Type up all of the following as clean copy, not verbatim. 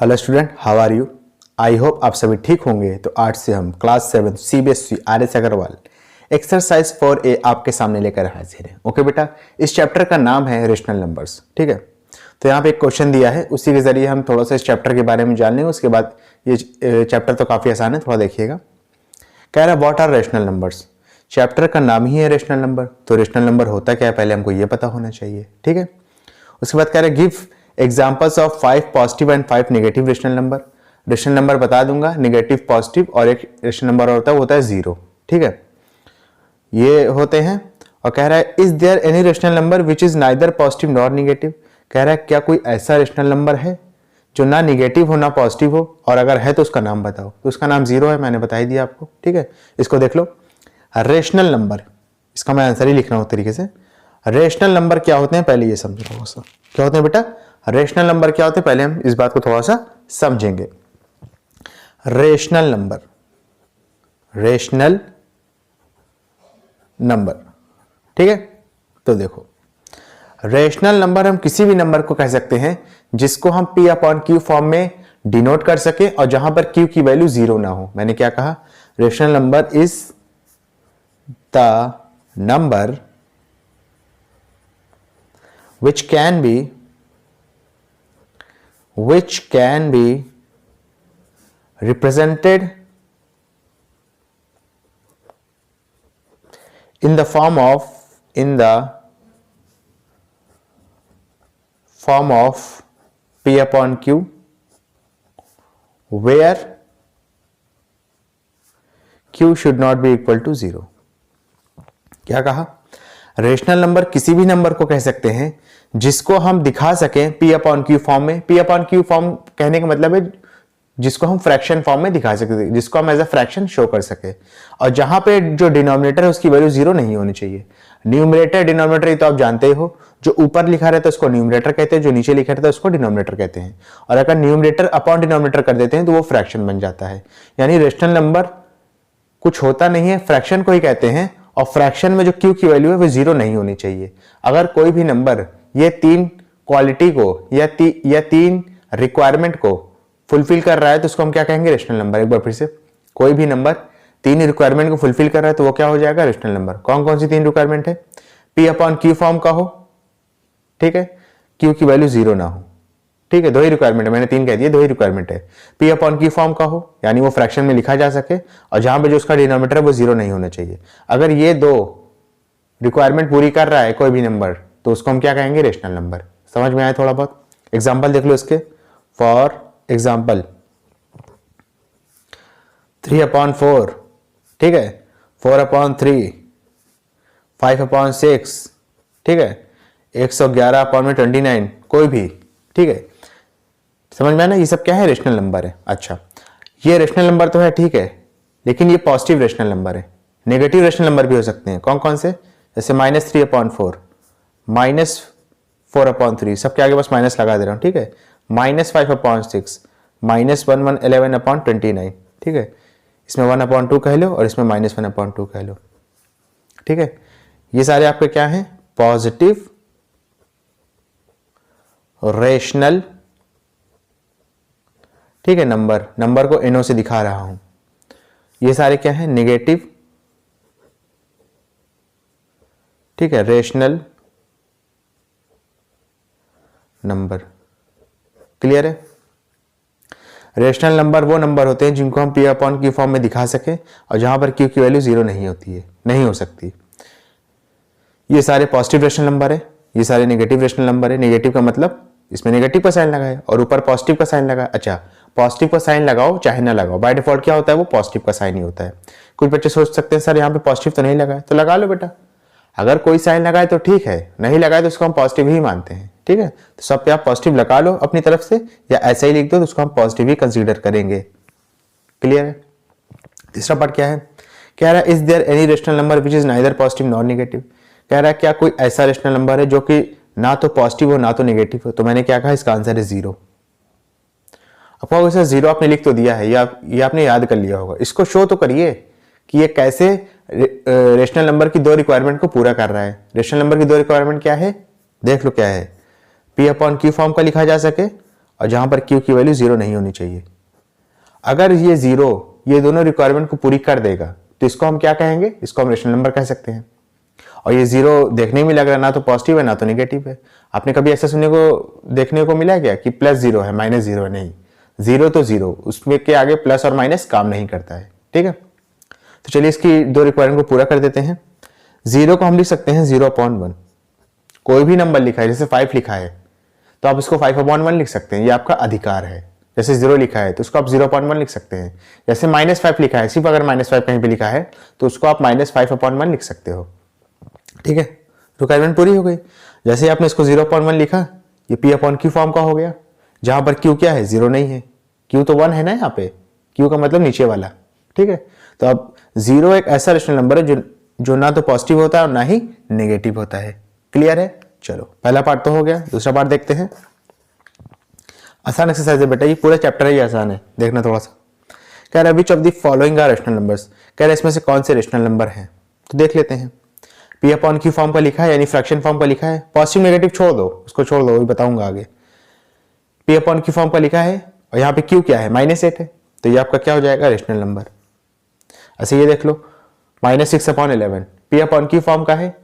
Hello student, how are you? I hope आप सभी ठीक होंगे। तो आज से हम class 7 CBSE RS Agarwal exercise 4A आपके सामने लेकर हाजिर हैं। ओके बेटा, इस चैप्टर का नाम है रेशनल नंबर्स। ठीक है, तो यहाँ पे एक क्वेश्चन दिया है, उसी के जरिए हम थोड़ा सा इस चैप्टर के बारे में जान लेंगे। उसके बाद ये चैप्टर तो काफ़ी आसान है, थोड़ा देखिएगा। कह रहा है what are rational numbers. Chapter का नाम ही है रेशनल नंबर, तो रेशनल नंबर होता क्या है पहले हमको ये पता होना चाहिए। ठीक है, उसके बाद कह रहे हैं give examples of 5 positive and 5 negative rational number. Rational number बता दूंगा, नेगेटिव, पॉजिटिव, और एक रेशनल नंबर होता है वो होता है 0। ठीक है, ये होते हैं। और कह रहा है is there any rational number which is neither positive nor negative. कह रहा है क्या कोई ऐसा रेशनल नंबर है जो ना निगेटिव हो ना पॉजिटिव हो, और अगर है तो उसका नाम बताओ। तो उसका नाम 0 है, मैंने बता ही दिया आपको। ठीक है, इसको देख लो। रेशनल नंबर, इसका मैं आंसर ही लिख रहा हूं तरीके से। रेशनल नंबर क्या होते हैं पहले ये समझ लो। क्या होते हैं बेटा रेशनल नंबर? क्या होते हैं पहले हम इस बात को थोड़ा सा समझेंगे। रेशनल नंबर, रेशनल नंबर, ठीक है। तो देखो, रेशनल नंबर हम किसी भी नंबर को कह सकते हैं जिसको हम P/Q फॉर्म में डिनोट कर सके और जहां पर Q की वैल्यू 0 ना हो। मैंने क्या कहा? Rational number is the number which can be represented in the form of P/Q where Q should not be equal to 0। क्या कहा? रेशनल नंबर किसी भी नंबर को कह सकते हैं जिसको हम दिखा सकें P/Q फॉर्म में। P/Q फॉर्म कहने का मतलब है जिसको हम फ्रैक्शन फॉर्म में दिखा सकते, जिसको हम एज अ फ्रैक्शन शो कर सके, और जहां पे जो डिनोमिनेटर है उसकी वैल्यू 0 नहीं होनी चाहिए। न्यूमरेटर डिनोमिनेटर ये तो आप जानते ही हो, जो ऊपर लिखा रहता है उसको न्यूमरेटर कहते हैं, जो नीचे लिखा रहता है उसको डिनोमिनेटर कहते हैं। और अगर न्यूमरेटर अपॉन डिनोमिनेटर कर देते हैं तो वो फ्रैक्शन बन जाता है। यानी रेशनल नंबर कुछ होता नहीं है, फ्रैक्शन को ही कहते हैं, और फ्रैक्शन में जो Q की वैल्यू है वो 0 नहीं होनी चाहिए। अगर कोई भी नंबर ये 3 क्वालिटी को या 3 रिक्वायरमेंट को फुलफिल कर रहा है तो उसको हम क्या कहेंगे? Rational number. एक बार फिर से, कोई भी नंबर 3 रिक्वायरमेंट को फुलफिल कर रहा है तो वो क्या हो जाएगा? Rational number. कौन कौन सी 3 रिक्वायरमेंट है? P/Q फॉर्म का हो, ठीक है, Q की वैल्यू 0 ना हो, ठीक है। 2 ही रिक्वायरमेंट है, मैंने 3 कह दिए, 2 ही रिक्वायरमेंट है। P/Q फॉर्म का हो, यानी वो फ्रैक्शन में लिखा जा सके, और जहां पे जो उसका डिनोमिनेटर है वो 0 नहीं होना चाहिए। अगर ये 2 रिक्वायरमेंट पूरी कर रहा है कोई भी नंबर तो उसको हम क्या कहेंगे? Rational number. समझ में आया थोड़ा बहुत? एग्जाम्पल देख लो इसके। फॉर एग्जाम्पल 3/4, ठीक है, 4/3, 5/6, ठीक है, 111/29, कोई भी, ठीक है। समझ में आया ना? ये सब क्या है? रेशनल नंबर है। अच्छा, ये रेशनल नंबर तो है, ठीक है, लेकिन ये पॉजिटिव रेशनल नंबर है। नेगेटिव रेशनल नंबर भी हो सकते हैं। कौन कौन से? जैसे -3/4, -4/3, सबके आगे बस माइनस लगा दे रहा हूं, ठीक है, -5/6, -11/29, ठीक है। इसमें 1/2 कह लो और इसमें -1/2 कह लो, ठीक है। ये सारे आपके क्या हैं? पॉजिटिव रेशनल, ठीक है, नंबर को NO से दिखा रहा हूं। ये सारे क्या हैं? नेगेटिव, ठीक है, रेशनल नंबर। क्लियर है? रेशनल नंबर वो नंबर होते हैं जिनको हम P/Q फॉर्म में दिखा सके और जहां पर Q की वैल्यू 0 नहीं होती है, नहीं हो सकती। ये सारे पॉजिटिव रेशनल नंबर है, ये सारे नेगेटिव रेशनल नंबर है। नेगेटिव का मतलब इसमें नेगेटिव का साइन लगाए और ऊपर पॉजिटिव का साइन लगा। अच्छा, पॉजिटिव का साइन लगाओ चाहे ना लगाओ, बाय डिफॉल्ट क्या होता है? वो पॉजिटिव का साइन ही होता है। कुछ बच्चे सोच सकते हैं सर यहाँ पे पॉजिटिव तो नहीं लगा है, तो लगा लो बेटा। अगर कोई साइन लगाए तो ठीक है, नहीं लगाए तो उसको हम पॉजिटिव ही मानते हैं, ठीक है। तो सब पे आप पॉजिटिव लगा लो अपनी तरफ से, या ऐसा ही लिख दो तो उसको हम पॉजिटिव ही कंसीडर करेंगे। क्लियर है? तीसरा पार्ट क्या है? कह रहा है is there any rational number which is neither positive nor negative. कह रहा है क्या कोई ऐसा रेशनल नंबर है जो कि ना तो पॉजिटिव हो ना तो नेगेटिव हो। तो मैंने क्या कहा? इसका आंसर है 0। आपको वैसे 0 आपने लिख तो दिया है, या ये आपने याद कर लिया होगा। इसको शो तो करिए कि ये कैसे रेशनल नंबर की 2 रिक्वायरमेंट को पूरा कर रहा है। रेशनल नंबर की 2 रिक्वायरमेंट क्या है? देख लो क्या है। P/Q फॉर्म का लिखा जा सके और जहां पर q की वैल्यू 0 नहीं होनी चाहिए। अगर ये 0 ये दोनों रिक्वायरमेंट को पूरी कर देगा तो इसको हम क्या कहेंगे, इसको हम रेशनल नंबर कह सकते हैं। और ये 0 देखने में लग रहा है ना तो पॉजिटिव है ना तो नेगेटिव है। आपने कभी ऐसा देखने को मिला क्या कि +0 है -0 है? नहीं, 0 तो 0, उसमें के आगे प्लस और माइनस काम नहीं करता है। ठीक है, तो चलिए इसकी दो रिक्वायरमेंट को पूरा कर देते हैं। 0 को हम लिख सकते हैं 0/1। कोई भी नंबर लिखा है, जैसे 5 लिखा है तो आप इसको 5/1 लिख सकते हैं, ये आपका अधिकार है। जैसे 0 लिखा है तो उसको आप 0/1 लिख सकते हैं। जैसे -5 लिखा है, सिर्फ अगर -5 कहीं पे लिखा है तो उसको आप -5/1 लिख सकते हो। ठीक है, रिक्वायरमेंट पूरी हो गई। जैसे आपने इसको 0/1 लिखा, ये P/Q फॉर्म का हो गया, जहां पर Q क्या है, 0 नहीं है। Q तो 1 है ना, यहाँ पे Q का मतलब नीचे वाला। ठीक है, तो अब 0 एक ऐसा रेशनल नंबर है जो ना तो पॉजिटिव होता है और ना ही नेगेटिव होता है। क्लियर है? चलो, पहला पार्ट तो हो गया, दूसरा पार्ट देखते हैं। आसान एक्सरसाइज है बेटा, ये पूरा चैप्टर ही आसान है, देखना थोड़ा सा। कह रहा है which of the following are rational numbers, कह रहा है इसमें से कौन से रेशनल नंबर हैं, तो देख लेते हैं। P/Q फॉर्म का लिखा है, यानी फ्रैक्शन फॉर्म का लिखा है। पॉजिटिव नेगेटिव छोड़ दो, उसको छोड़ दो, वही बताऊंगा आगे। P/Q फॉर्म का लिखा है और यहाँ पे Q क्या है, -8 है, तो ये आपका क्या हो जाएगा, रेशनल नंबर। ऐसे ये देख लो, -6/11 P/Q फॉर्म का है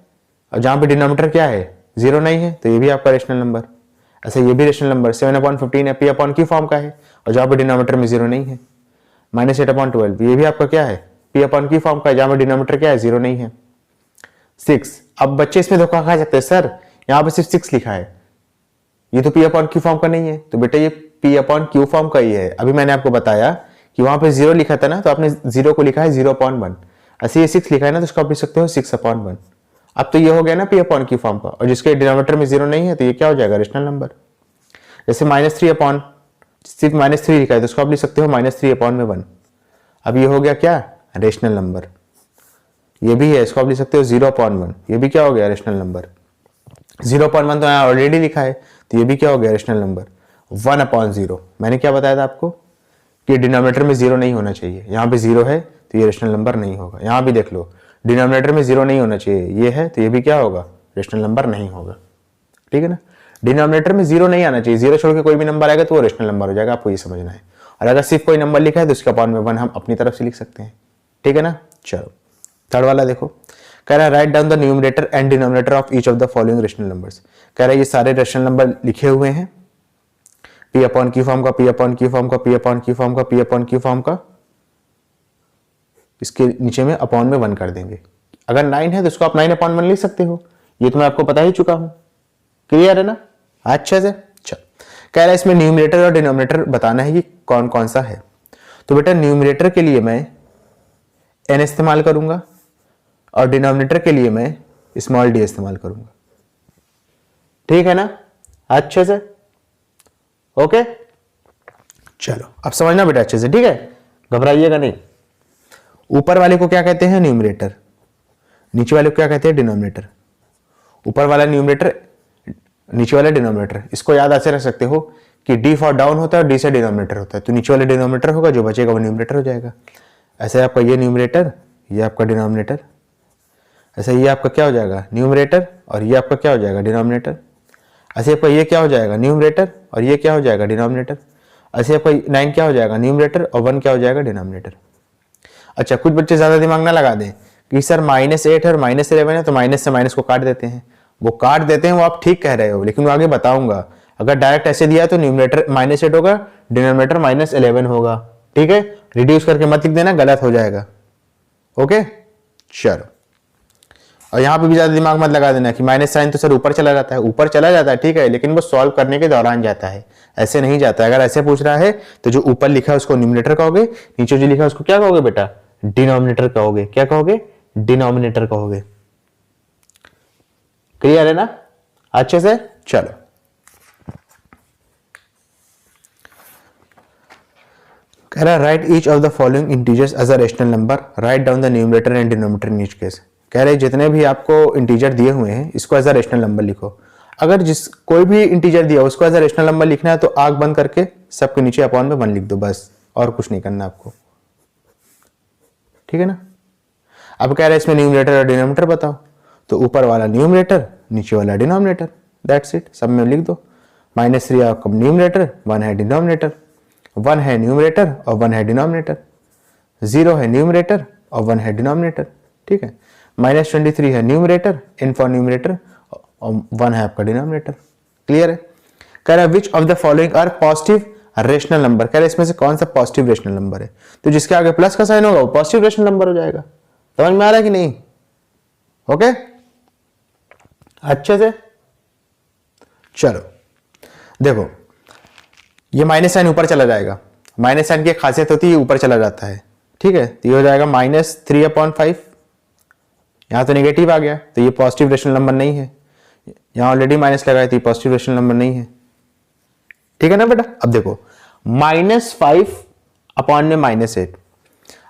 और जहां पे डिनोमिनेटर क्या है, 0 नहीं है, तो ये भी आपका रेशनल नंबर। ऐसे ये भी रेशनल नंबर 7/15 है, P/Q फॉर्म का है और जहां पे डिनोमिनेटर में 0 नहीं है। -8/12 ये भी आपका क्या है, P/Q फॉर्म का है, जहां पे डिनोमिनेटर क्या है, 0 नहीं है। 6, अब बच्चे इसमें धोखा खा सकते हैं, सर यहाँ पे सिर्फ 6 लिखा है, ये तो P/Q फॉर्म का नहीं है। तो बेटा ये P/Q फॉर्म का ही है। अभी मैंने आपको बताया कि वहां पे 0 लिखा था ना, तो आपने 0 को लिखा है 0/1। ऐसे ये 6 लिखा है ना, तो इसको आप लिख सकते हो 6/1। अब तो ये हो गया ना P/Q फॉर्म का, और जिसके डिनोमिनेटर में 0 नहीं है तो ये क्या हो जाएगा, रेशनल नंबर। जैसे -3 सिर्फ -3 लिखा है तो उसको आप लिख सकते हो -3/1। अब ये हो गया क्या, रेशनल नंबर। ये भी है, इसको आप लिख सकते हो 0/1, ये भी क्या हो गया, रेशनल नंबर। 0/1 तो यहाँ ऑलरेडी लिखा है, तो ये भी क्या हो गया, रेशनल नंबर। 1/0 मैंने क्या बताया था आपको कि डिनोमिनेटर में 0 नहीं होना चाहिए, यहाँ पे 0 है तो ये रेशनल नंबर नहीं होगा। यहाँ भी देख लो, डिनोमिनेटर में 0 नहीं होना चाहिए, ये है तो ये भी क्या होगा, रेशनल नंबर नहीं होगा। ठीक है ना, डिनोमिनेटर में 0 नहीं आना चाहिए, 0 छोड़ के कोई भी नंबर आएगा तो वो रेशनल नंबर हो जाएगा, आपको ये समझना है। और अगर सिर्फ कोई नंबर लिखा है तो उसके अपॉन में 1 हम अपनी तरफ से लिख सकते हैं। ठीक है ना, चलो थर्ड वाला देखो, कह रहा है right down the numerator and denominator of each of the following rational numbers. कह रहा है ये सारे रेशनल नंबर लिखे हुए हैं, P/Q फॉर्म का, P/Q फॉर्म का, P/Q फॉर्म का, P/Q फॉर्म का, इसके नीचे में अपॉन में 1 कर देंगे। अगर 9 है तो इसको आप 9/1 लिख सकते हो, ये तो मैं आपको बता ही चुका हूं। क्लियर है ना, अच्छा से। अच्छा, कह रहा है इसमें न्यूमरेटर और डिनोमिनेटर बताना है कि कौन कौन सा है। तो बेटा न्यूमरेटर के लिए मैं n इस्तेमाल करूंगा और डिनोमिनेटर के लिए मैं स्मॉल d इस्तेमाल करूंगा। ठीक है ना, अच्छे से, ओके। चलो अब समझना बेटा अच्छे से, ठीक है, घबराइएगा नहीं। ऊपर वाले को क्या कहते हैं, न्यूमरेटर, नीचे वाले को क्या कहते हैं, डिनोमिनेटर। ऊपर वाला न्यूमरेटर, नीचे वाला डिनोमिनेटर। इसको याद ऐसे रख सकते हो कि डी फॉर डाउन होता है और डी से डिनोमिनेटर होता है, तो नीचे वाला डिनोमिनेटर होगा, जो बचेगा वो न्यूमरेटर हो जाएगा। ऐसे आपका ये न्यूमरेटर, ये आपका डिनोमिनेटर, ऐसे ये आपका क्या हो जाएगा, न्यूमरेटर, और ये आपका क्या हो जाएगा, डिनोमिनेटर। ऐसे आपका ये क्या हो जाएगा, न्यूमरेटर, और ये क्या हो जाएगा, डिनोमिनेटर। ऐसे आपका 9 क्या हो जाएगा, न्यूमरेटर, और 1 क्या हो जाएगा, डिनोमिनेटर। अच्छा, कुछ बच्चे ज्यादा दिमाग ना लगा दें कि सर -8 है और -11 है तो माइनस से माइनस को काट देते हैं। वो काट देते हैं, वो आप ठीक कह रहे हो, लेकिन वो आगे बताऊंगा। अगर डायरेक्ट ऐसे दिया तो न्यूमरेटर -8 होगा, डिनोमिनेटर -11 होगा। ठीक है, रिड्यूस करके मत लिख देना, गलत हो जाएगा। ओके, चलो। और यहाँ पे भी ज्यादा दिमाग मत लगा देना कि माइनस साइन तो सर ऊपर चला जाता है, ऊपर चला जाता है, ठीक है, लेकिन वो सॉल्व करने के दौरान जाता है, ऐसे नहीं जाता है। अगर ऐसे पूछ रहा है तो जो ऊपर लिखा है उसको न्यूमरेटर कहोगे, नीचे जो लिखा है उसको क्या कहोगे बेटा, डिनोमिनेटर कहोगे। क्या कहोगे, डिनोमिनेटर कहोगे। क्लियर है ना, अच्छे से। चलो, कह रहा है write each of the following integers as a rational number, write down the numerator and denominator in each case. कह रहे जितने भी आपको इंटीजर दिए हुए हैं इसको एज अ रेशनल नंबर लिखो। अगर जिस कोई भी इंटीजर दिया उसको एज अ रेशनल नंबर लिखना है तो आंख बंद करके सबके नीचे अपॉन में 1 लिख दो, बस, और कुछ नहीं करना आपको। ठीक है ना। अब कह रहे हैं इसमें न्यूमरेटर और डिनोमिनेटर बताओ, तो ऊपर वाला न्यूमरेटर, नीचे वाला डिनोमिनेटर, दैट्स इट, सब में लिख दो। -3 आपका न्यूमरेटर, 1 है डिनोमिनेटर, 1 है न्यूमरेटर और 1 है डिनोमिनेटर, 0 है न्यूमरेटर और 1 है डिनोमिनेटर, ठीक है। -23 है न्यूमरेटर, n फॉर न्यूमरेटर और 1 है आपका डिनोमिनेटर। क्लियर है। कह रहा है which of the following are positive rational number, कह रहा है इसमें से कौन सा पॉजिटिव रेशनल नंबर है, तो जिसके आगे प्लस का साइन होगा वो पॉजिटिव रेशनल नंबर हो जाएगा। समझ में आ रहा है कि नहीं? ओके, अच्छे से। चलो देखो, ये माइनस साइन ऊपर चला जाएगा, माइनस साइन की एक खासियत होती है ऊपर चला जाता है, ठीक है। तो ये हो जाएगा -3/5, यहां तो नेगेटिव आ गया तो ये पॉजिटिव रेशनल नंबर नहीं है, यहां ऑलरेडी माइनस लगाया तो ये पॉजिटिव रेशनल नंबर नहीं है, ठीक है ना बेटा। अब देखो -5 में -8,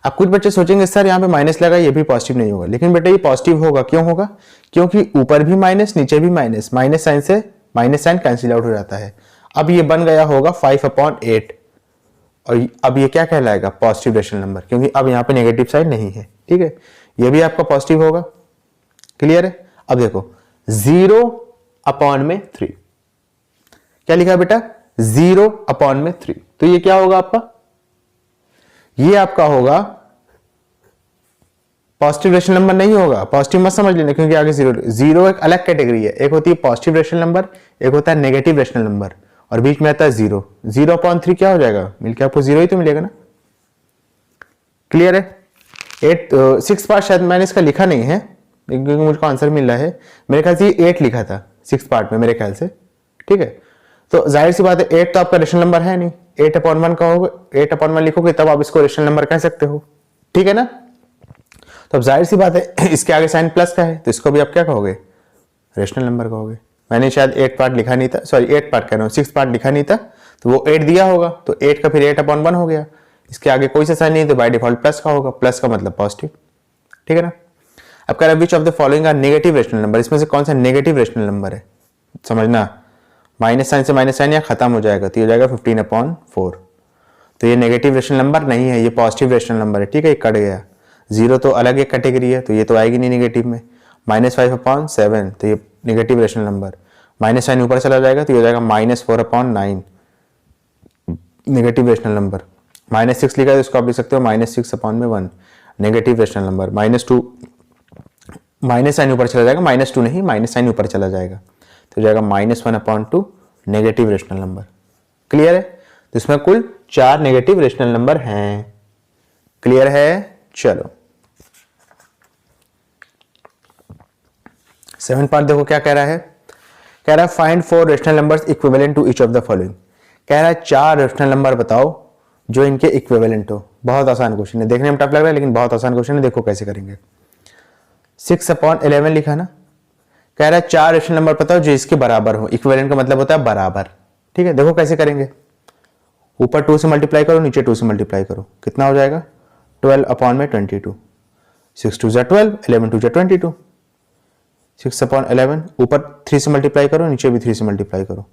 अब कुछ बच्चे सोचेंगे सर यहाँ पे माइनस लगा ये भी पॉजिटिव नहीं होगा, लेकिन बेटा ये पॉजिटिव होगा। क्यों होगा? क्योंकि ऊपर भी माइनस नीचे भी माइनस, माइनस साइन से माइनस साइन कैंसिल आउट हो जाता है। अब ये बन गया होगा 5/8 और अब ये क्या कहलाएगा? पॉजिटिव रेशनल नंबर, क्योंकि अब यहाँ पे नेगेटिव साइन नहीं है, ठीक है। ये भी आपका पॉजिटिव होगा। क्लियर है। अब देखो 0/3, क्या लिखा है बेटा? 0/3, तो ये क्या होगा आपका? ये आपका होगा पॉजिटिव रेशनल नंबर नहीं होगा। पॉजिटिव मत समझ लेना क्योंकि आगे जीरो एक अलग कैटेगरी है, एक होती है पॉजिटिव रेशनल नंबर, एक होता है नेगेटिव रेशनल नंबर, और बीच में आता है 0। 0/3 क्या हो जाएगा? मिलकर आपको 0 ही तो मिलेगा ना। क्लियर है। 6 पार्ट शायद मैंने इसका लिखा नहीं है क्योंकि मुझको आंसर मिल रहा है, मेरे ख्याल से 8 लिखा था 6 पार्ट में मेरे ख्याल से, ठीक है। तो जाहिर सी बात है 8 तो आपका रेशनल नंबर है नहीं, 8/1 का होगा, 8/1 लिखोगे तब आप इसको रेशनल नंबर कह सकते हो, ठीक है ना। तो अब जाहिर सी बात है इसके आगे साइन प्लस का है तो इसको भी आप क्या कहोगे? रेशनल नंबर कहोगे। मैंने शायद 8 पार्ट लिखा नहीं था, सॉरी 8 पार्ट कह रहा हूँ, 6 पार्ट लिखा नहीं था, तो वो 8 दिया होगा तो 8 का फिर 8/1 हो गया। इसके आगे कोई सा साइन नहीं तो बाय डिफॉल्ट प्लस का होगा, प्लस का मतलब पॉजिटिव, ठीक है ना। अब कह रहा है which of the following are negative rational number, इसमें से कौन सा नेगेटिव रेशनल नंबर है? समझना, माइनस साइन से माइनस साइन यहाँ खत्म हो जाएगा तो ये हो जाएगा 15/4, तो ये नेगेटिव रेशनल नंबर नहीं है, ये पॉजिटिव रेशनल नंबर है, ठीक है। ये कट गया, 0 तो अलग एक कैटेगरी है तो ये तो आएगी नहीं नेगेटिव में। -5/7 तो ये negative rational number, minus sign ऊपर चला जाएगा तो ये हो जाएगा -4/9 नेगेटिव रेशनल नंबर। -6 लिखा है तो इसको आप लिख सकते हो -6/1 negative rational number. -2 minus sign ऊपर चला जाएगा, -2 नहीं माइनस साइन ऊपर चला जाएगा तो जाएगा -1/2 नेगेटिव रेशनल नंबर। क्लियर है। तो इसमें कुल 4 नेगेटिव रेशनल नंबर हैं। क्लियर है। चलो 7 पार्ट देखो क्या कह रहा है। कह रहा है find 4 rational numbers equivalent to each of the following. कह रहा है 4 रेशनल नंबर बताओ जो इनके इक्विवेलेंट हो। बहुत आसान क्वेश्चन है, देखने में टफ लग रहा है लेकिन बहुत आसान क्वेश्चन है, देखो कैसे करेंगे। 6/11 लिखा ना। कह रहा है 4 रेशनल नंबर बताओ जो इसके बराबर हो। इक्विवेलेंट का मतलब होता है बराबर, ठीक है। देखो कैसे करेंगे, ऊपर 2 से मल्टीप्लाई करो, नीचे 2 से मल्टीप्लाई करो, कितना हो जाएगा? 12/22। 6 2 12, 11 2 22। 6/11 ऊपर 3 से मल्टीप्लाई करो, नीचे भी 3 से मल्टीप्लाई करो।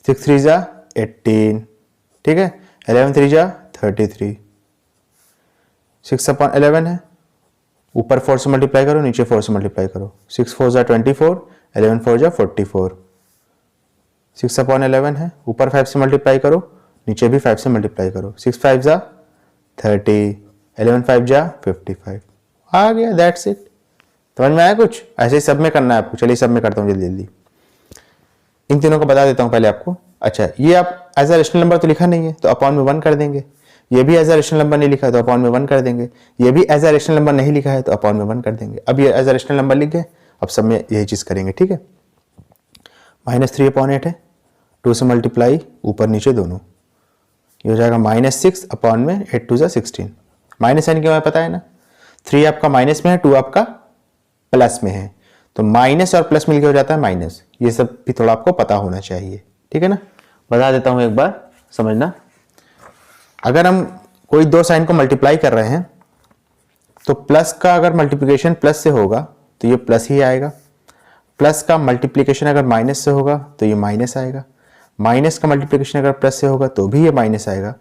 6 3 18, ठीक है। 11 3 33। 6/11 है, ऊपर 4 से मल्टीप्लाई करो, नीचे 4 से मल्टीप्लाई करो। 6 4 24, 11 4 44। 6/11 है, ऊपर 5 से मल्टीप्लाई करो, नीचे भी 5 से मल्टीप्लाई करो। 6 5 30, 11 5 55। आ गया, दैट्स इट। समझ में आया कुछ? ऐसे ही सब में करना है आपको। चलिए सब में करता हूँ जल्दी जल्दी। इन तीनों को बता देता हूँ पहले आपको। अच्छा, ये आप एज अ रेशनल नंबर तो लिखा नहीं है तो अपॉन में 1 कर देंगे। ये भी एज अ रेशनल नंबर नहीं लिखा है तो अपॉन में 1 कर देंगे। ये भी एज अ रेशनल नंबर नहीं लिखा है तो अपॉन में 1 कर देंगे। अब ये एज अ रेशनल नंबर लिख गए, अब सब में यही चीज करेंगे, ठीक है। -3/8 है, 2 से मल्टीप्लाई ऊपर नीचे दोनों, ये हो जाएगा -6/8 2 16। माइनस साइन क्यों है पता है ना, 3 आपका माइनस में है, 2 आपका प्लस में है, तो माइनस और प्लस मिलकर हो जाता है माइनस। ये सब भी थोड़ा आपको पता होना चाहिए, ठीक है ना। बता देता हूं एक बार, समझना। अगर हम कोई 2 साइन को मल्टीप्लाई कर रहे हैं तो प्लस का अगर मल्टीप्लिकेशन प्लस से होगा तो ये प्लस ही आएगा, प्लस का मल्टीप्लिकेशन अगर माइनस से होगा तो ये माइनस आएगा, माइनस का मल्टीप्लिकेशन अगर प्लस से होगा तो भी ये माइनस आएगा,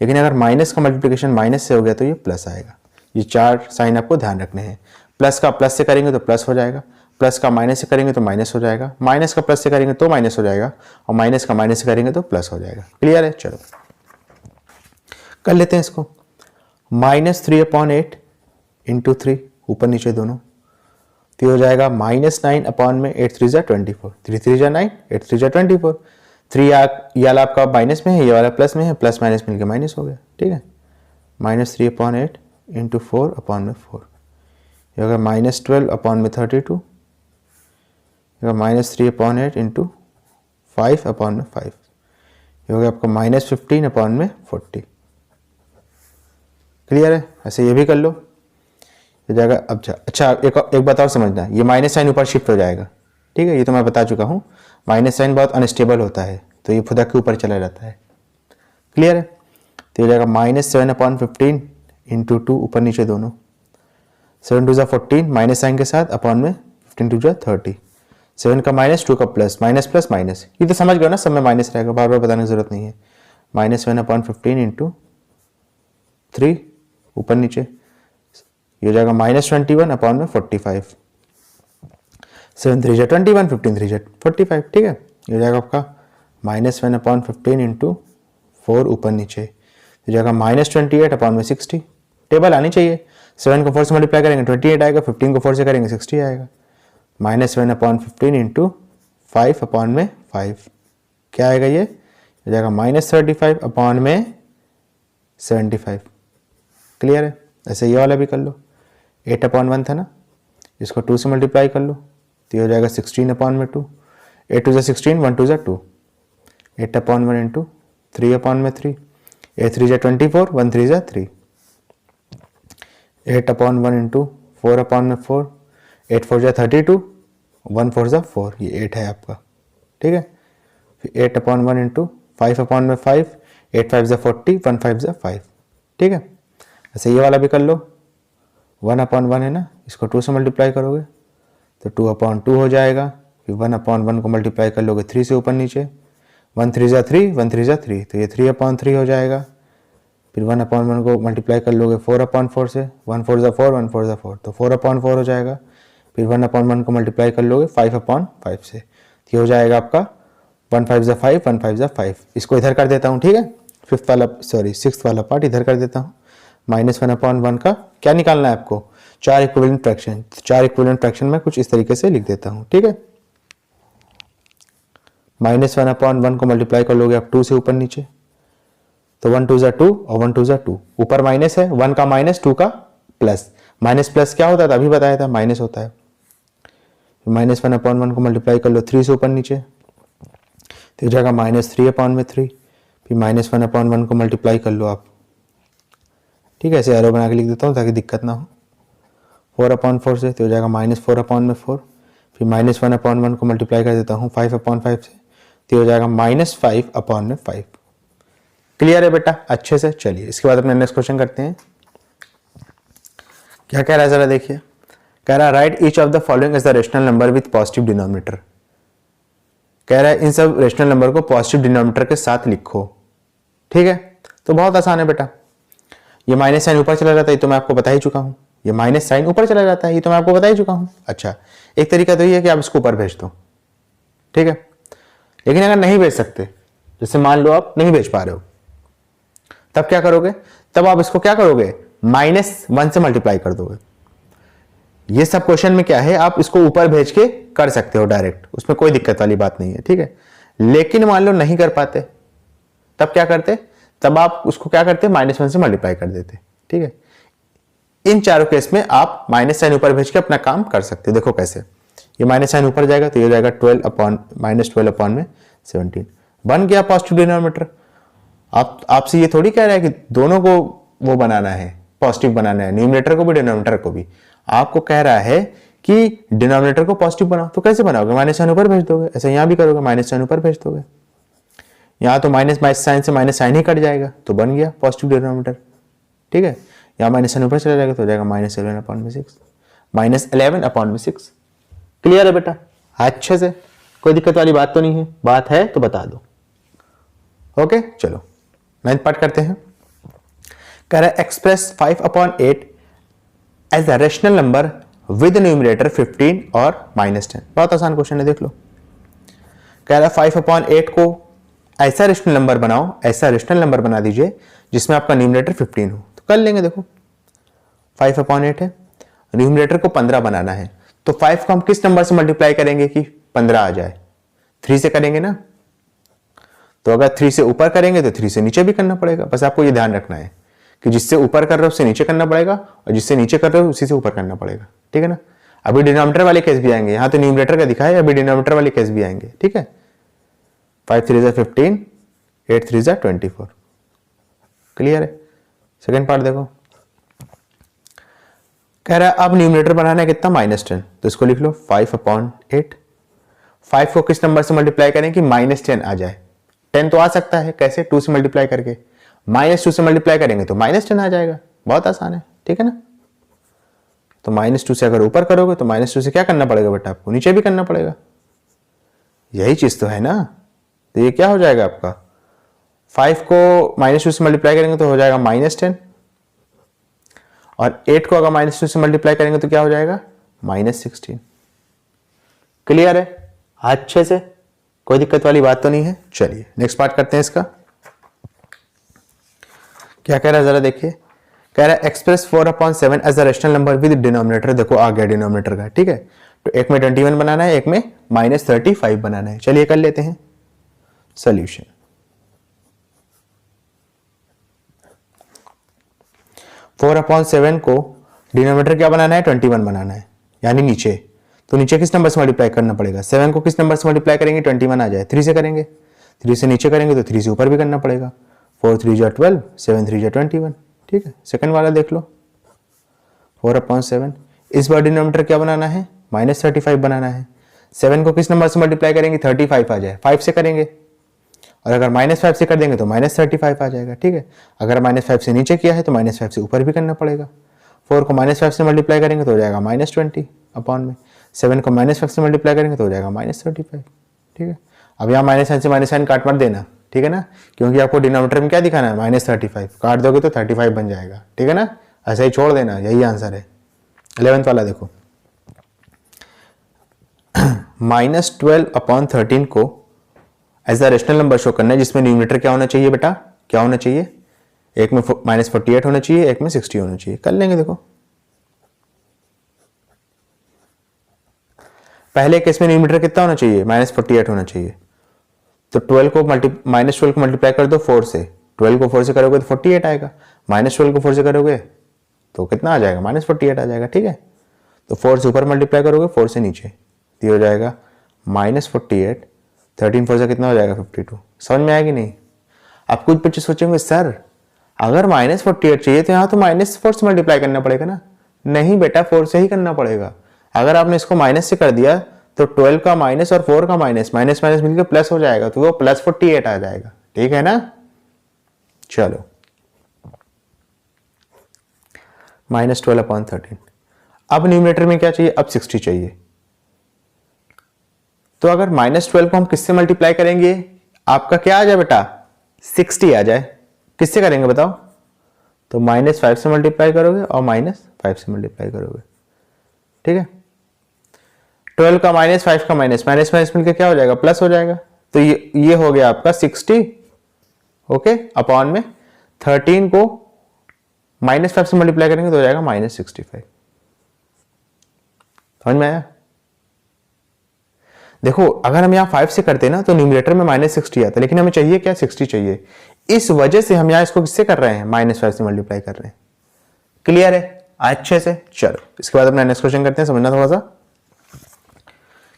लेकिन अगर माइनस का मल्टीप्लिकेशन माइनस से हो गया तो ये प्लस आएगा। ये 4 साइन आपको ध्यान रखने हैं। प्लस का प्लस से करेंगे तो प्लस हो जाएगा, प्लस का माइनस से करेंगे तो माइनस हो जाएगा, माइनस का प्लस से करेंगे तो माइनस हो जाएगा, और माइनस का माइनस से करेंगे तो प्लस हो जाएगा। क्लियर है? चलो कर लेते हैं इसको। -3/8 इंटू 3 ऊपर नीचे दोनों, तो हो जाएगा -9/में 8 3 24, 3 3 9, 8 3 24। 3 ये वाला आपका माइनस में है, ये वाला प्लस में है, प्लस माइनस मिलकर माइनस हो गया। ठीक है, -3/8 इंटू 4/4, ये होगा -12/32, -3/8 इंटू 5/5, ये हो गया आपका -15/40। क्लियर है? ऐसे ये भी कर लो, हो जाएगा। अब अच्छा एक बात और समझना, ये माइनस साइन ऊपर शिफ्ट हो जाएगा। ठीक है, ये तो मैं बता चुका हूँ, माइनस साइन बहुत अनस्टेबल होता है, तो ये खुदा के ऊपर चला जाता है। क्लियर है? तो ये जाएगा -7/15 इंटू 2 ऊपर नीचे दोनों, 7 2 14 माइनस साइन के साथ, अपॉन में 15 2 30, 7 का माइनस, 2 का प्लस, माइनस प्लस माइनस, ये तो समझ गए ना, सब में माइनस रहेगा, बार बार बताने की जरूरत नहीं है। -7/15 इंटू 3 ऊपर नीचे, ये हो जाएगा -21/45, 7 3 21, 15 3 45। ठीक है, ये हो जाएगा आपका -1/15 इंटू 4 ऊपर नीचे, हो जाएगा -28/60। टेबल आनी चाहिए, 7 को 4 से मल्टीप्लाई करेंगे 28 आएगा, 15 को 4 से करेंगे 60 आएगा। -1/15 इंटू 5/5, क्या आएगा ये? हो जाएगा -35/75। क्लियर है? ऐसे ये वाला भी कर लो, 8/1 था ना, इसको 2 से मल्टीप्लाई कर लो, तो ये हो जाएगा 16/2, 8 2 16, 1 2 2, 8/1 इंटू 3/3, 8 3 24, 1 3 3, 8/1 इंटू 4/4, 8 4 32, 1 4 4, ये 8 है आपका। ठीक है, फिर 8/1 इंटू 5/5, 8 5 40, 1 5 5। ठीक है, ऐसे ये वाला भी कर लो, 1/1 है ना, इसको 2 से मल्टीप्लाई करोगे तो 2/2 हो जाएगा, फिर 1/1 को मल्टीप्लाई कर लोगे 3 से ऊपर नीचे, 1 3 3, 1 3 3, तो ये 3/3 हो जाएगा। फिर 1/1 को मल्टीप्लाई कर लोगे 4/4 से, 1 4 4, 1 4 4, तो 4/4 हो जाएगा। फिर 1/1 को मल्टीप्लाई कर लोगे 5/5 से, तो ये हो जाएगा आपका 1 5 5, 1 5 5। इसको इधर कर देता हूँ। ठीक है, सिक्स्थ वाला पार्ट इधर कर देता हूँ। -1/1 का क्या निकालना है आपको? 4 इक्विवेलेंट फ्रैक्शन। 4 इक्विवेलेंट फ्रैक्शन में कुछ इस तरीके से लिख देता हूँ। ठीक है, -1/1 को मल्टीप्लाई कर लोगे आप 2 से ऊपर नीचे, तो 1 2 2 और 1 2 2, ऊपर माइनस है, 1 का माइनस, 2 का प्लस, माइनस प्लस क्या होता था अभी बताया था, माइनस होता है। -1/1 को मल्टीप्लाई कर लो 3 से ऊपर नीचे, तो जाएगा -3/3, फिर -1/1 को मल्टीप्लाई कर लो आप। ठीक है, ऐसे एरो बना के लिख देता हूँ ताकि दिक्कत ना हो। 4/4 से, तो हो जाएगा -4/4, फिर -1/1 को मल्टीप्लाई कर देता हूँ 5/5 से, तो हो जाएगा -5/5। क्लियर है बेटा अच्छे से? चलिए इसके बाद अपने नेक्स्ट क्वेश्चन करते हैं। क्या कह रहा है जरा देखिए, कह रहा है write each of the following is the rational number with positive denominator. कह रहा है इन सब रेशनल नंबर को पॉजिटिव डिनोमिनेटर के साथ लिखो। ठीक है, तो बहुत आसान है बेटा, ये माइनस साइन ऊपर चला जाता है, ये तो मैं आपको बता ही चुका हूं। ये माइनस साइन ऊपर चला जाता है, ये तो मैं आपको बता ही चुका हूं। अच्छा, एक तरीका तो ये है कि आप इसको ऊपर भेज दो। ठीक है, लेकिन अगर नहीं भेज सकते, जैसे मान लो आप नहीं भेज पा रहे हो, तब क्या करोगे? तब आप इसको क्या करोगे? -1 से मल्टीप्लाई कर दोगे। ये सब क्वेश्चन में क्या है, आप इसको ऊपर भेज के कर सकते हो डायरेक्ट, उसमें कोई दिक्कत वाली बात नहीं है। ठीक है, लेकिन मान लो नहीं कर पाते, तब क्या करते? तब आप उसको क्या करते? -1 से मल्टीप्लाई कर देते। ठीक है, इन चारों केस में आप माइनस साइन ऊपर भेज के अपना काम कर सकते हो। देखो कैसे, ये माइनस साइन ऊपर जाएगा तो ये हो जाएगा -12/17 बन गया पॉजिटिव डिनोमिनेटर। आपसे ये थोड़ी कह रहा है कि दोनों को वो बनाना है, पॉजिटिव बनाना है, न्यूमरेटर को भी डिनोमिनेटर को भी। आपको कह रहा है कि डिनोमिनेटर को पॉजिटिव बनाओ, तो कैसे बनाओगे? माइनस साइन ऊपर भेज दोगे। ऐसे यहां भी करोगे, माइनस साइन ऊपर भेज दोगे, यहां तो माइनस साइन से माइनस साइन ही कट जाएगा, तो बन गया पॉजिटिव डिनोमिनेटर। ठीक है, यहाँ माइनस साइन ऊपर चला जाएगा तो हो जाएगा -11/6। क्लियर है बेटा अच्छे से? कोई दिक्कत वाली बात तो नहीं है? बात है तो बता दो। ओके, चलो 9th पार्ट करते हैं। कह रहा है express 5/8 as a rational number with numerator 15 और -10। बहुत आसान क्वेश्चन है, देख लो। कह रहा है 5/8 को ऐसा रेशनल नंबर बनाओ, ऐसा रेशनल नंबर बना दीजिए जिसमें आपका न्यूमरेटर 15 हो। तो कर लेंगे, देखो 5/8 है, न्यूमरेटर को 15 बनाना है, तो 5 को हम किस नंबर से मल्टीप्लाई करेंगे कि 15 आ जाए? 3 से करेंगे ना। तो अगर 3 से ऊपर करेंगे तो 3 से नीचे भी करना पड़ेगा। बस आपको ये ध्यान रखना है कि जिससे ऊपर कर रहे हो उससे नीचे करना पड़ेगा, और जिससे नीचे कर रहे हो उसी से ऊपर करना पड़ेगा, ठीक है ना। अभी डिनोमिनेटर वाले केस भी आएंगे, यहां तो न्यूमरेटर का दिखा है, अभी डिनोमिनेटर वाले केस भी आएंगे, ठीक है। 5 3 15, 8 3 24। क्लियर है। सेकेंड पार्ट देखो, कह रहा है अब न्यूमरेटर बनाना है कितना? -10। तो इसको लिख लो 5/8। 5 को किस नंबर से मल्टीप्लाई करें कि -10 आ जाए? 10 तो आ सकता है, कैसे? 2 से मल्टीप्लाई करके। -2 से मल्टीप्लाई करेंगे तो -10 आ जाएगा। बहुत आसान है, ठीक है ना। तो -2 से अगर ऊपर करोगे तो -2 से क्या करना पड़ेगा बेटा? आपको नीचे भी करना पड़ेगा। यही चीज तो है ना। तो ये क्या हो जाएगा आपका? 5 को -2 से मल्टीप्लाई करेंगे तो हो जाएगा -10, और 8 को अगर -2 से मल्टीप्लाई करेंगे तो क्या हो जाएगा? -16। क्लियर है अच्छे से? कोई दिक्कत वाली बात तो नहीं है। चलिए नेक्स्ट पार्ट करते हैं इसका। क्या कह रहा है जरा देखिए। कह रहा है express 4/7 as a rational number with denominator. देखो आ गया डिनोमिनेटर का, ठीक है। तो एक में 21 बनाना है, एक में -35 बनाना है। चलिए कर लेते हैं सॉल्यूशन। फोर अपॉन 7 को डिनोमिनेटर क्या बनाना है? 21 बनाना है, यानी नीचे। तो नीचे किस नंबर से मल्टीप्लाई करना पड़ेगा? 7 को किस नंबर से मल्टीप्लाई करेंगे 21 आ जाए? 3 से करेंगे। 3 से नीचे करेंगे तो 3 से ऊपर भी करना पड़ेगा। 4 3 12, 7 3 21, ठीक है। सेकंड वाला देख लो, 4/7। इस बार डिनोमिनेटर क्या बनाना है? -35 बनाना है। 7 को किस नंबर से मल्टीप्लाई करेंगे? 35 आ जाए, 5 से करेंगे। और अगर -5 से कर देंगे तो -35 आ जाएगा, ठीक है। अगर -5 से नीचे किया है तो -5 से ऊपर भी करना पड़ेगा। 4 को -5 से मल्टीप्लाई करेंगे तो हो जाएगा -20 अपॉन में। 7 को -5 से मल्टीप्लाई करेंगे तो हो जाएगा -35, ठीक है। अब यहाँ -साइन से -साइन काट मत देना, ठीक है ना, क्योंकि आपको डिनोमिनेटर में क्या दिखाना है? -35। काट दोगे तो 35 बन जाएगा, ठीक है ना। ऐसा ही छोड़ देना, यही आंसर है। 11th वाला देखो, -12/13 को as a rational number show करना है जिसमें न्यूमरेटर क्या होना चाहिए बेटा? क्या होना चाहिए? एक में -48 होना चाहिए, एक में 60 होना चाहिए। कर लेंगे, देखो पहले केस में न्यूमरेटर कितना होना चाहिए? -48 होना चाहिए। तो 12 को मल्टीप्लाई कर दो 4 से। 12 को 4 से करोगे तो 48 आएगा। -12 को 4 से करोगे तो कितना आ जाएगा? -48 आ जाएगा, ठीक है। तो 4 से ऊपर मल्टीप्लाई करोगे, 4 से नीचे, तो ये हो जाएगा -48। 13 4 से कितना हो जाएगा? 52। समझ में आएगी नहीं? आप कुछ बच्चे सोचेंगे सर अगर -48 चाहिए तो यहाँ तो -4 से मल्टीप्लाई करना पड़ेगा ना। नहीं बेटा, 4 से ही करना पड़ेगा। अगर आपने इसको माइनस से कर दिया तो 12 का माइनस और 4 का माइनस मिलकर प्लस हो जाएगा, तो वो +48 आ जाएगा, ठीक है ना। चलो -12/13। अब न्यूमरेटर में क्या चाहिए? अब 60 चाहिए। तो अगर -12 को हम किससे मल्टीप्लाई करेंगे? आपका क्या आ जाए बेटा? 60 आ जाए। किससे करेंगे बताओ? तो -5 से मल्टीप्लाई करोगे और -5 से मल्टीप्लाई करोगे, ठीक है। 12 का -5 का माइनस मिलकर क्या हो जाएगा? प्लस हो जाएगा। तो ये हो गया आपका 60, ओके, अपॉन में 13 को -5 से मल्टीप्लाई करेंगे तो हो जाएगा -65। समझ में आया? देखो अगर हम यहाँ 5 से करते ना तो न्यूमरेटर में -60 आता, लेकिन हमें चाहिए क्या? 60 चाहिए। इस वजह से हम यहाँ इसको किससे कर रहे हैं? -5 से मल्टीप्लाई कर रहे हैं। क्लियर है अच्छे से? चलो इसके बाद अपना नेक्स्ट क्वेश्चन करते हैं, समझना थोड़ा सा।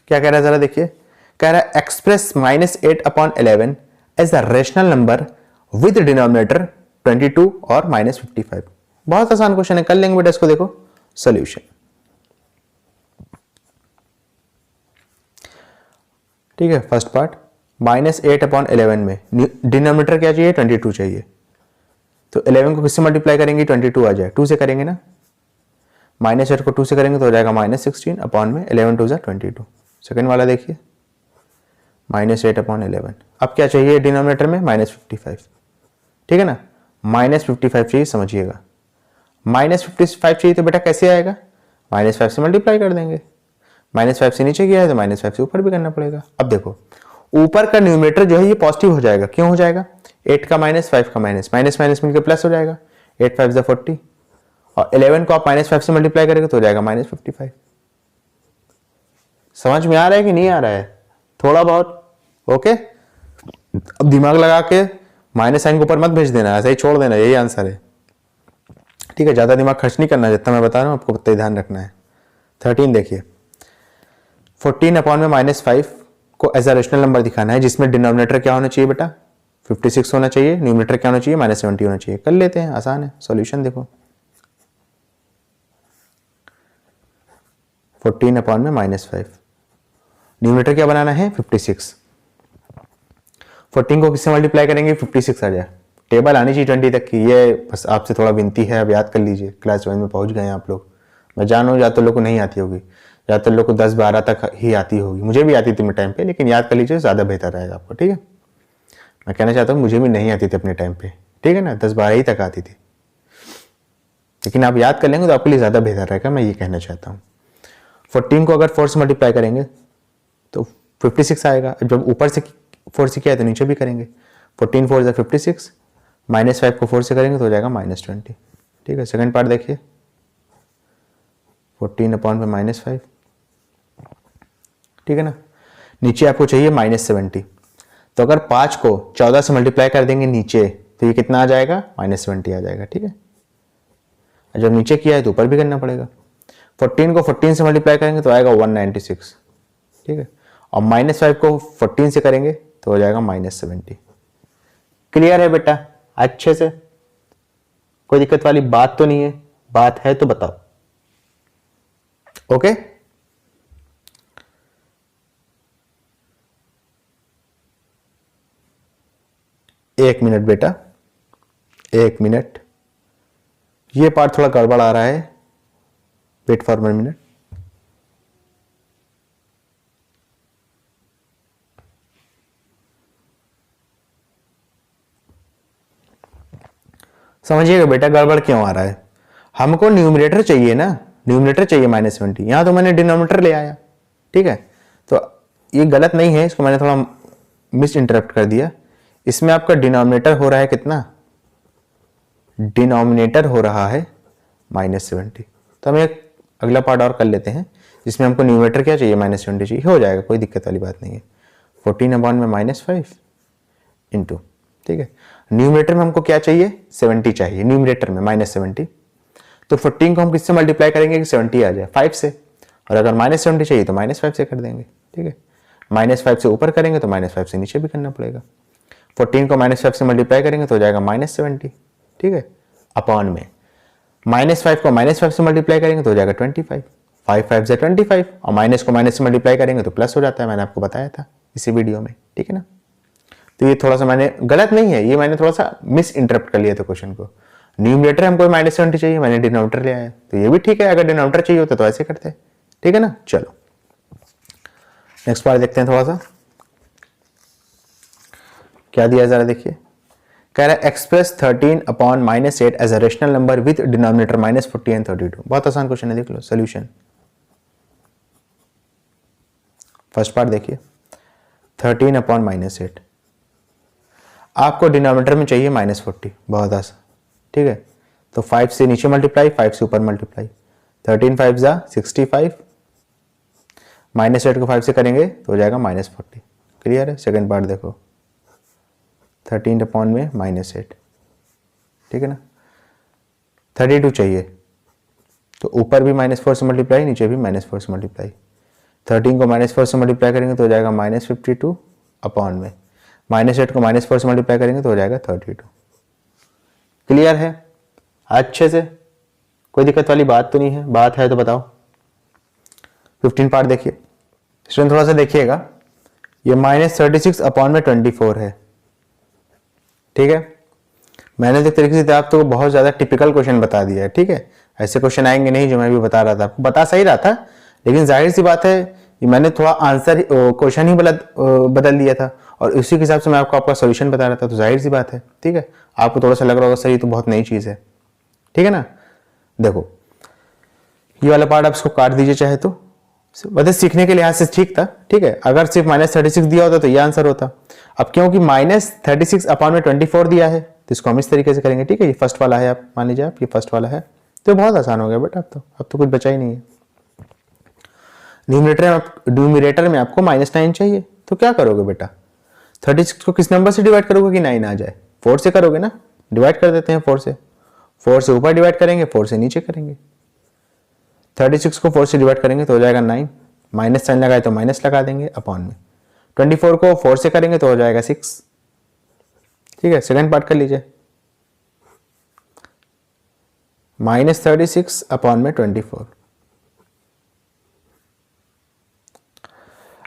क्या कह रहा है जरा देखिए। कह रहा है express -8/11 as a rational number with denominator 22 और -55। बहुत आसान क्वेश्चन है, कर लेंगे बेटा इसको। देखो सॉल्यूशन, ठीक है। फर्स्ट पार्ट, -8/11 में डिनोमिनेटर क्या चाहिए? 22 चाहिए। तो 11 को किससे मल्टीप्लाई करेंगे? 22 आ जाए, 2 से करेंगे ना। -8 को 2 से करेंगे तो हो जाएगा -16 अपॉन में 11 2 22। सेकेंड वाला देखिए, -8/11। अब क्या चाहिए डिनोमिनेटर में? -55, ठीक है ना। -55 चाहिए, समझिएगा। -55 चाहिए तो बेटा कैसे आएगा? -5 से मल्टीप्लाई कर देंगे। -5 से नीचे गया है तो -5 से ऊपर भी करना पड़ेगा। अब देखो ऊपर का न्यूमरेटर जो है ये पॉजिटिव हो जाएगा। क्यों हो जाएगा? 8 का माइनस, 5 का माइनस, माइनस माइनस मिलकर प्लस हो जाएगा। 8 5 40 और 11 को आप -5 से मल्टीप्लाई करेंगे तो हो जाएगा -55। समझ में आ रहा है कि नहीं आ रहा है? थोड़ा बहुत ओके। अब दिमाग लगा के माइनस साइन के ऊपर मत भेज देना, ऐसे ही छोड़ देना, यही आंसर है। ठीक है, ज्यादा दिमाग खर्च नहीं करना, जितना मैं बता रहा हूं आपको उतना ही ध्यान रखना है। 13 देखिए, 14 अपॉन में -5 को एज अ रेशनल नंबर दिखाना है जिसमें डिनोमिनेटर क्या होना चाहिए बेटा? 56 होना चाहिए। न्यूमरेटर क्या होना चाहिए? -70 होना चाहिए। कर लेते हैं, आसान है। सॉल्यूशन देखो, 14 अपॉन में -5, न्यूमरेटर क्या बनाना है? 56। 14 को किससे मल्टीप्लाई करेंगे? 56 आ जाए। टेबल आनी चाहिए 20 तक की, ये बस आपसे थोड़ा विनती है, अब याद कर लीजिए। क्लास 1 में पहुंच गए हैं आप लोग। मैं जान रहा हूँ ज़्यादातर लोग को नहीं आती होगी, ज़्यादातर लोग को 10-12 तक ही आती होगी। मुझे भी आती थी मेरे टाइम पे, लेकिन याद कर लीजिए, ज़्यादा बेहतर रहेगा आपको। ठीक है, मैं कहना चाहता हूँ मुझे भी नहीं आती थी अपने टाइम पे, ठीक है ना, 10-12 ही तक आती थी, लेकिन आप याद कर लेंगे तो आपके लिए ज़्यादा बेहतर रहेगा, मैं ये कहना चाहता हूँ। 14 को अगर 4 से मल्टीप्लाई करेंगे तो 56 आएगा। जब ऊपर से 4 से किया है तो नीचे भी करेंगे। 14 4 56, -5 को 4 से करेंगे तो हो जाएगा -20। ठीक है, सेकंड पार्ट देखिए, 14 अपॉन में -5, ठीक है ना। नीचे आपको चाहिए -70, तो अगर 5 को 14 से मल्टीप्लाई कर देंगे नीचे तो ये कितना आ जाएगा? -70 आ जाएगा। ठीक है, जब नीचे किया है तो ऊपर भी करना पड़ेगा। 14 को 14 से मल्टीप्लाई करेंगे तो आएगा 196। ठीक है, और -5 को 14 से करेंगे तो हो जाएगा -70। क्लियर है बेटा? अच्छे से, कोई दिक्कत वाली बात तो नहीं है? बात है तो बताओ। ओके, एक मिनट बेटा, एक मिनट, ये पार्ट थोड़ा गड़बड़ आ रहा है, वेट फॉर 1 मिनट। समझिएगा बेटा गड़बड़ क्यों आ रहा है। हमको न्यूमरेटर चाहिए ना, न्यूमरेटर चाहिए -70, यहां तो मैंने डिनोमिनेटर ले आया। ठीक है, तो ये गलत नहीं है, इसको मैंने थोड़ा मिस इंटरप्ट कर दिया। इसमें आपका डिनोमिनेटर हो रहा है कितना? डिनोमिनेटर हो रहा है -70। तो हम एक अगला पार्ट और कर लेते हैं जिसमें हमको न्यूमरेटर क्या चाहिए? -70 चाहिए। हो जाएगा, कोई दिक्कत वाली बात नहीं है। 14 अपॉन में -5 इंटू, ठीक है, न्यूमरेटर में हमको क्या चाहिए? 70 चाहिए न्यूमरेटर में, -70। तो 14 को हम किससे मल्टीप्लाई करेंगे कि 70 आ जाए? 5 से। और अगर -70 चाहिए तो -5 से कर देंगे। ठीक है, -5 से ऊपर करेंगे तो -5 से नीचे भी करना पड़ेगा। 14 को -5 से मल्टीप्लाई करेंगे तो हो जाएगा -70। ठीक है, अपॉन में -5 को -5 से मल्टीप्लाई करेंगे तो हो जाएगा 25। 5 5 से 25 और माइनस को माइनस से मल्टीप्लाई करेंगे तो प्लस हो जाता है, मैंने आपको बताया था इसी वीडियो में। ठीक है ना, तो ये थोड़ा सा मैंने गलत नहीं है, ये मैंने थोड़ा सा मिस इंटरप्ट कर लिया था क्वेश्चन को। न्यूमरेटर हमको -70 चाहिए, मैंने डिनोमिनेटर ले आया, तो ये भी ठीक है, अगर डिनोमिनेटर चाहिए होता तो ऐसे करते हैं। ठीक है ना, चलो नेक्स्ट पार्ट देखते हैं। थोड़ा सा क्या दिया जरा देखिए, कह रहा है express 13 upon -8 as a rational number with denominator -40 and 32। बहुत आसान क्वेश्चन है, देख लो सोल्यूशन। फर्स्ट पार्ट देखिए, 13 अपॉन -8, आपको डिनोमिनेटर में चाहिए -40, बहुत आसान। ठीक है, तो 5 से नीचे मल्टीप्लाई, 5 से ऊपर मल्टीप्लाई, 13 5 जा 65, -8 को 5 से करेंगे तो हो जाएगा -40। क्लियर है? सेकंड पार्ट देखो, 13 अपॉन में -8, ठीक है ना, 32 चाहिए, तो ऊपर भी -4 से मल्टीप्लाई, नीचे भी -4 से मल्टीप्लाई। 13 को -4 से मल्टीप्लाई करेंगे तो हो जाएगा -52 अपॉन में -8 को -4 से मल्टीप्लाई करेंगे तो हो जाएगा 32। क्लियर है? अच्छे से, कोई दिक्कत वाली बात तो नहीं है? बात है तो बताओ। 15 पार्ट देखिए, स्टूडेंट थोड़ा सा देखिएगा, ये -36 अपॉन में 24 है। ठीक है, मैंने तो एक तरीके से आपको बहुत ज्यादा टिपिकल क्वेश्चन बता दिया है। ठीक है, ऐसे क्वेश्चन आएंगे नहीं जो मैं भी बता रहा था, आपको बता सही रहा था, लेकिन जाहिर सी बात है कि मैंने थोड़ा आंसर क्वेश्चन ही बदल दिया था और उसी के हिसाब से मैं आपका सोल्यूशन बता रहा था, तो जाहिर सी बात है। ठीक है, आपको थोड़ा सा लग रहा होगा सही, तो बहुत नई चीज है। ठीक है ना, देखो ये वाला पार्ट आप इसको काट दीजिए चाहे तो, मतलब सीखने के लिहाज से ठीक था। ठीक है, अगर सिर्फ -36 दिया होता तो ये आंसर होता। अब क्योंकि -36 अपॉन में 24 दिया है तो इसको हम इस तरीके से करेंगे। ठीक है, ये फर्स्ट वाला है, आप मान लीजिए आप ये फर्स्ट वाला है, तो बहुत आसान हो गया बेटा। अब तो कुछ बचा ही नहीं है। न्यूमरेटर में आपको -9 चाहिए, तो क्या करोगे बेटा, 36 को किस नंबर से डिवाइड करोगे कि 9 आ जाए? 4 से करोगे ना, डिवाइड कर देते हैं 4 से। 4 से ऊपर डिवाइड करेंगे, 4 से नीचे करेंगे। 36 को 4 से डिवाइड करेंगे तो हो जाएगा 9, माइनस साइन लगाए तो माइनस लगा देंगे अपॉन में। 24 को 4 से करेंगे तो हो जाएगा 6। ठीक है, सेकंड पार्ट कर लीजिए, -36 अपॉन में 24।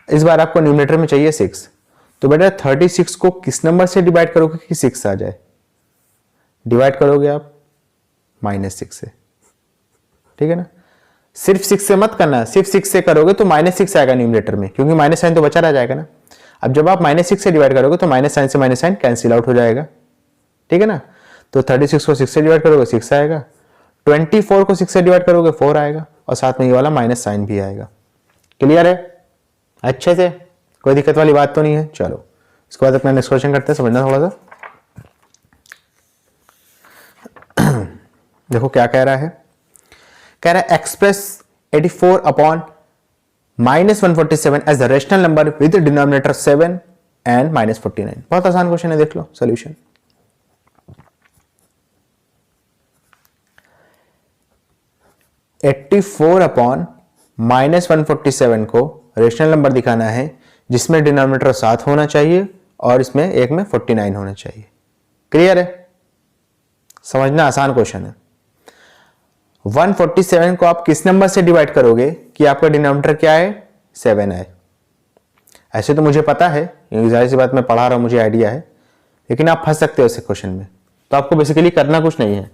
इस बार आपको न्यूमरेटर में चाहिए 6, तो बेटा 36 को किस नंबर से डिवाइड करोगे कि 6 आ जाए? डिवाइड करोगे आप -6 से। ठीक है ना, सिर्फ 6 से मत करना, सिर्फ 6 से करोगे तो -6 आएगा न्यूमरेटर में, क्योंकि माइनस साइन तो बचा रह जाएगा ना। अब जब आप -6 से डिवाइड करोगे तो माइनस साइन से माइनस साइन कैंसिल आउट हो जाएगा। ठीक है ना, तो 36 को 6 से डिवाइड करोगे 6 आएगा, 24 को 6 से डिवाइड करोगे 4 आएगा, और साथ में ये वाला माइनस साइन भी आएगा। क्लियर है अच्छे से, कोई दिक्कत वाली बात तो नहीं है। चलो इसके बाद अपना नेक्स्ट क्वेश्चन करते हैं, समझना थोड़ा सा। देखो क्या कह रहा है, कह रहा है express 84 upon -147 as the rational number with denominator 7 and -49। बहुत आसान क्वेश्चन है, देख लो सॉल्यूशन। (84 अपॉन -147 को रेशनल नंबर दिखाना है जिसमें डिनोमिनेटर 7 होना चाहिए और इसमें एक में 49 होना चाहिए। क्लियर है, समझना आसान क्वेश्चन है। 147 को आप किस नंबर से डिवाइड करोगे कि आपका डिनोमिनेटर क्या है, 7 है। ऐसे तो मुझे पता है, क्योंकि जाहिर सी बात मैं पढ़ा रहा हूं, मुझे आइडिया है, लेकिन आप फंस सकते हो इस क्वेश्चन में। तो आपको बेसिकली करना कुछ नहीं है।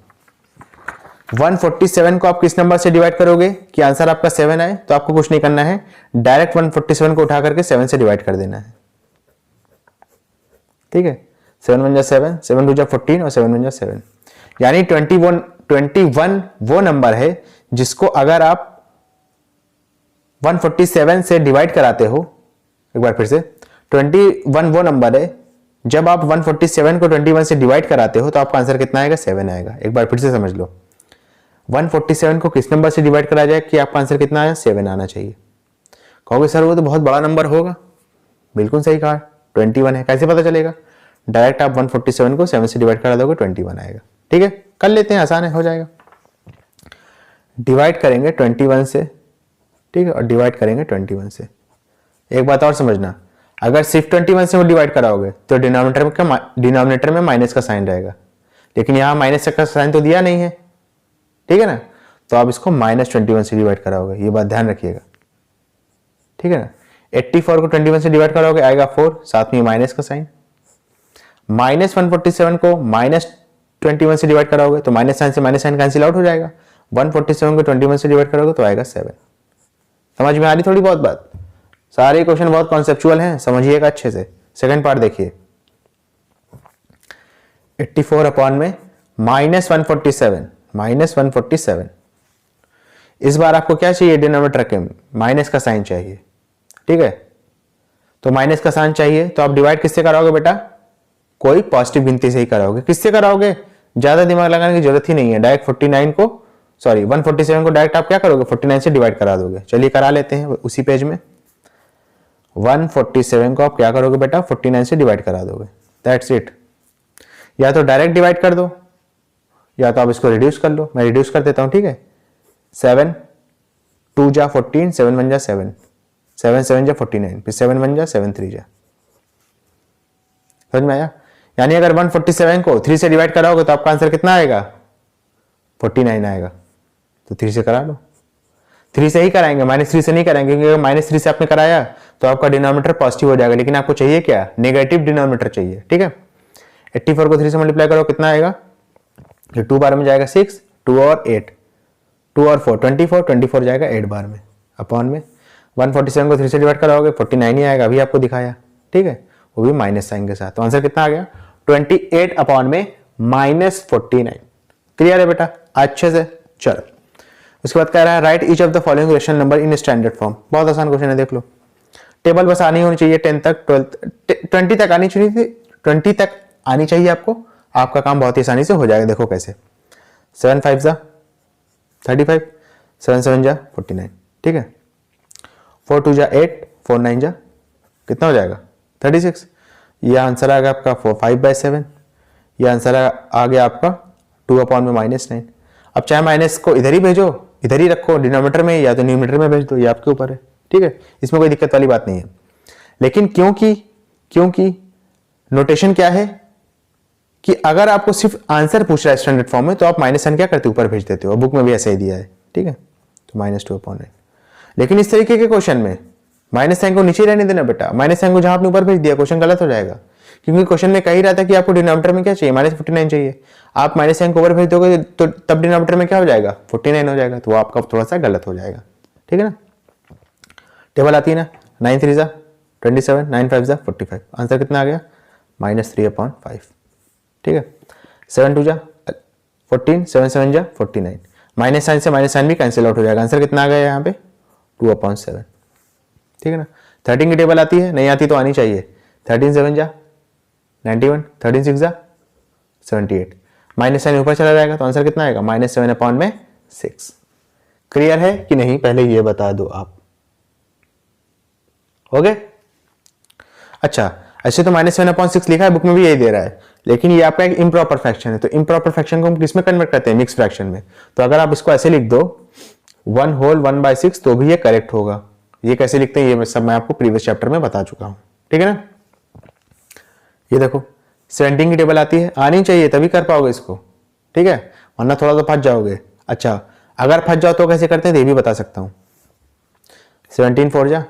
147 को आप किस नंबर से डिवाइड करोगे कि आंसर आपका 7 आए, तो आपको कुछ नहीं करना है, डायरेक्ट 147 को उठा करके 7 से डिवाइड कर देना है। ठीक है, 7 1 जा 7, 7 2 जा 14 और 7 1 जा 7, यानी 21 वो नंबर है जिसको अगर आप 147 से डिवाइड कराते हो, एक बार फिर से, 21 वो नंबर है जब आप 147 को 21 से डिवाइड कराते हो तो आपका आंसर कितना आएगा, 7 आएगा। एक बार फिर से समझ लो, 147 को किस नंबर से डिवाइड करा जाए कि आपका आंसर कितना आया, 7 आना चाहिए। कहोगे सर वो तो बहुत बड़ा नंबर होगा, बिल्कुल सही कहा, 21 है। कैसे पता चलेगा, डायरेक्ट आप 147 को 7 से डिवाइड करा दोगे 21 आएगा। ठीक है, कर लेते हैं, आसान है, हो जाएगा। डिवाइड करेंगे 21 से, ठीक है, और डिवाइड करेंगे 21 से। एक बात और समझना, अगर सिर्फ 21 से वो डिवाइड कराओगे तो डिनोमिनेटर में माइनस का साइन रहेगा, लेकिन यहाँ माइनस का साइन तो दिया नहीं है। ठीक है ना, तो आप इसको -21 से डिवाइड कराओगे, ये बात ध्यान रखिएगा। ठीक है ना, 84 को 21 से डिवाइड कराओगे आएगा 4, साथ में माइनस का साइन। -147 को -21 से डिवाइड कराओगे तो माइनस साइन से माइनस साइन कैंसिल आउट हो जाएगा। 147 को 21 से डिवाइड करोगे तो आएगा 7। समझ में आ रही थोड़ी बहुत बात? सारे क्वेश्चन बहुत कॉन्सेप्चुअल हैं, समझिएगा अच्छे से। सेकंड पार्ट देखिए, 84 अपॉन में -147, इस बार आपको क्या चाहिए, डिनोमिनेटर के माइनस का साइन चाहिए। ठीक है, तो माइनस का साइन चाहिए तो आप डिवाइड किससे कराओगे बेटा, कोई पॉजिटिव गिनती से ही कराओगे। किससे कराओगे, ज्यादा दिमाग लगाने की जरूरत ही नहीं है, डायरेक्ट 147 को डायरेक्ट आप क्या करोगे, 49 से डिवाइड करा दोगे। चलिए करा लेते हैं उसी पेज में। 147 को आप क्या करोगे बेटा, 49 से डिवाइड करा दोगे, दैट्स इट। या तो डायरेक्ट डिवाइड कर दो या तो आप इसको रिड्यूस कर लो। मैं रिड्यूस कर देता हूं, ठीक है। 7 2 जा 14, 7 1 जा 7, 7 7 जा 49, फिर 7 1 जा 7 3 जा। समझ में आया? यानी अगर 147 को 3 से डिवाइड कराओगे तो आपका आंसर कितना आएगा, 49 आएगा। तो 3 से करा लो, 3 से ही कराएंगे, -3 से नहीं कराएंगे, क्योंकि अगर -3 से आपने कराया तो आपका डिनोमिनेटर पॉजिटिव हो जाएगा, लेकिन आपको चाहिए क्या, नेगेटिव डिनोमिनेटर चाहिए। ठीक है, 84 को 3 से मल्टीप्लाई करो, कितना आएगा, 2 बार में जाएगा 6, 2 और 8, 2 और 4 24 जाएगा 8 बार में, अपॉन में 147 को 3 से डिवाइड कराओगे 49 ही आएगा, अभी आपको दिखाया। ठीक है, वो भी माइनस साइन के साथ। तो आंसर कितना आ गया, 28 अपॉन में -49। क्लियर है बेटा अच्छे से? चलो उसके बाद कह रहा है write each of the following rational number in standard form. बहुत आसान क्वेश्चन है, देख लो। टेबल बस आनी होनी चाहिए 10 तक, 12 20 तक आनी चाहिए, 20 तक आनी चाहिए आपको। आपका काम बहुत ही आसानी से हो जाएगा। देखो कैसे, 7 5 जा 35, 7 7 जा 49, ठीक है। 4 2 जा 8, 4 9 जा कितना हो जाएगा 36। यह आंसर आ गया आपका 5/7। यह आंसर आ गया आपका 2/-9। अब चाहे माइनस को इधर ही भेजो, इधर ही रखो डिनोमिनेटर में, या तो न्यूमिनेटर में भेज दो, ये आपके ऊपर है, ठीक है। इसमें कोई दिक्कत वाली बात नहीं है। लेकिन क्योंकि नोटेशन क्या है कि अगर आपको सिर्फ आंसर पूछ रहा है स्टैंडर्ड फॉर्म में, तो आप माइनस साइन क्या करते हो, ऊपर भेज देते हो। बुक में भी ऐसा ही दिया है, ठीक है। तो -2/9। लेकिन इस तरीके के क्वेश्चन में माइनस साइन को नीचे रहने देना बेटा। माइनस साइन को जहां आपने ऊपर भेज दिया, क्वेश्चन गलत हो जाएगा। क्योंकि क्वेश्चन में कह ही रहा था कि आपको डिनोमिनेटर में क्या चाहिए, -59 चाहिए। आप माइनस साइन को ऊपर भेज दोगे तो तब डिनोमिनेटर में क्या हो जाएगा, 49 हो जाएगा। तो वो आपका थोड़ा सा गलत हो जाएगा, ठीक है ना। टेबल आती है ना, 9 3 जा 27, 9 5 जा 45। आंसर कितना आ गया -3/5, ठीक है। 7 2 जा 14, 7 7 जा 49। माइनस साइन से माइनस साइन भी कैंसिल आउट हो जाएगा। आंसर कितना आ गया यहाँ पे 2/7, ठीक है ना। 13 की टेबल आती है, नहीं आती तो आनी चाहिए। 13 7 जा 91, 13 6 जा 78। माइनस साइन ऊपर चला जाएगा तो आंसर कितना आएगा -7/6। क्लियर है कि नहीं, पहले ये बता दो आप। हो गए। अच्छा, ऐसे तो -7/6 लिखा है, बुक में भी यही दे रहा है, लेकिन ये आपका एक इम्प्रॉपर फ्रैक्शन है। तो इम्प्रॉपर फ्रैक्शन को हम किस में कन्वर्ट करते हैं, मिक्स फ्रैक्शन में। तो अगर आप इसको ऐसे लिख दो 1/1/6 तो भी ये करेक्ट होगा। ये कैसे लिखते हैं ये सब मैं आपको प्रीवियस चैप्टर में बता चुका हूं, ठीक है ना। ये देखो 17 की टेबल आती है, आनी चाहिए तभी कर पाओगे इसको, ठीक है, वरना थोड़ा तो फंस जाओगे। अच्छा, अगर फंस जाओ तो कैसे करते हैं ये भी बता सकता हूं। 17 4 जा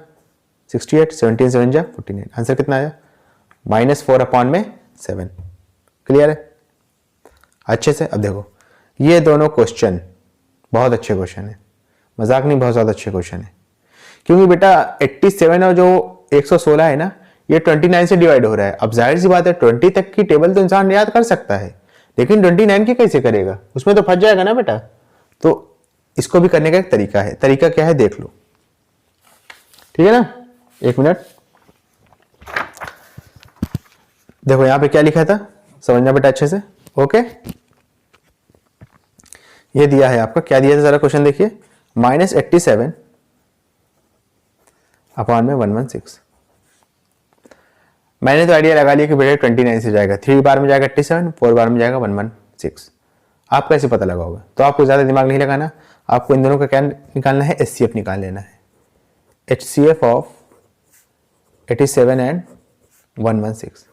68, 17 7 जा 49। आंसर कितना आया -4/7। क्लियर है अच्छे से। अब देखो ये दोनों क्वेश्चन बहुत अच्छे क्वेश्चन है, मजाक नहीं, बहुत ज्यादा अच्छे क्वेश्चन है। क्योंकि बेटा 87 और जो 116 है ना, ये 29 से डिवाइड हो रहा है। अब जाहिर सी बात है 20 तक की टेबल तो इंसान याद कर सकता है, लेकिन 29 की कैसे करेगा, उसमें तो फंस जाएगा ना बेटा। तो इसको भी करने का एक तरीका है। तरीका क्या है देख लो, ठीक है ना। एक मिनट, देखो यहां पे क्या लिखा था, समझना बेटा अच्छे से। ओके, ये दिया है आपका, क्या दिया था जरा क्वेश्चन देखिए, -87/116। मैंने तो आइडिया लगा लिया कि बेटा 29 से जाएगा, 3 बार में जाएगा 87, 4 बार में जाएगा 116। आप कैसे पता लगाओगे, तो आपको ज्यादा दिमाग नहीं लगाना। आपको इन दोनों का क्या निकालना है, HCF निकाल लेना है। HCF of 87 and 116।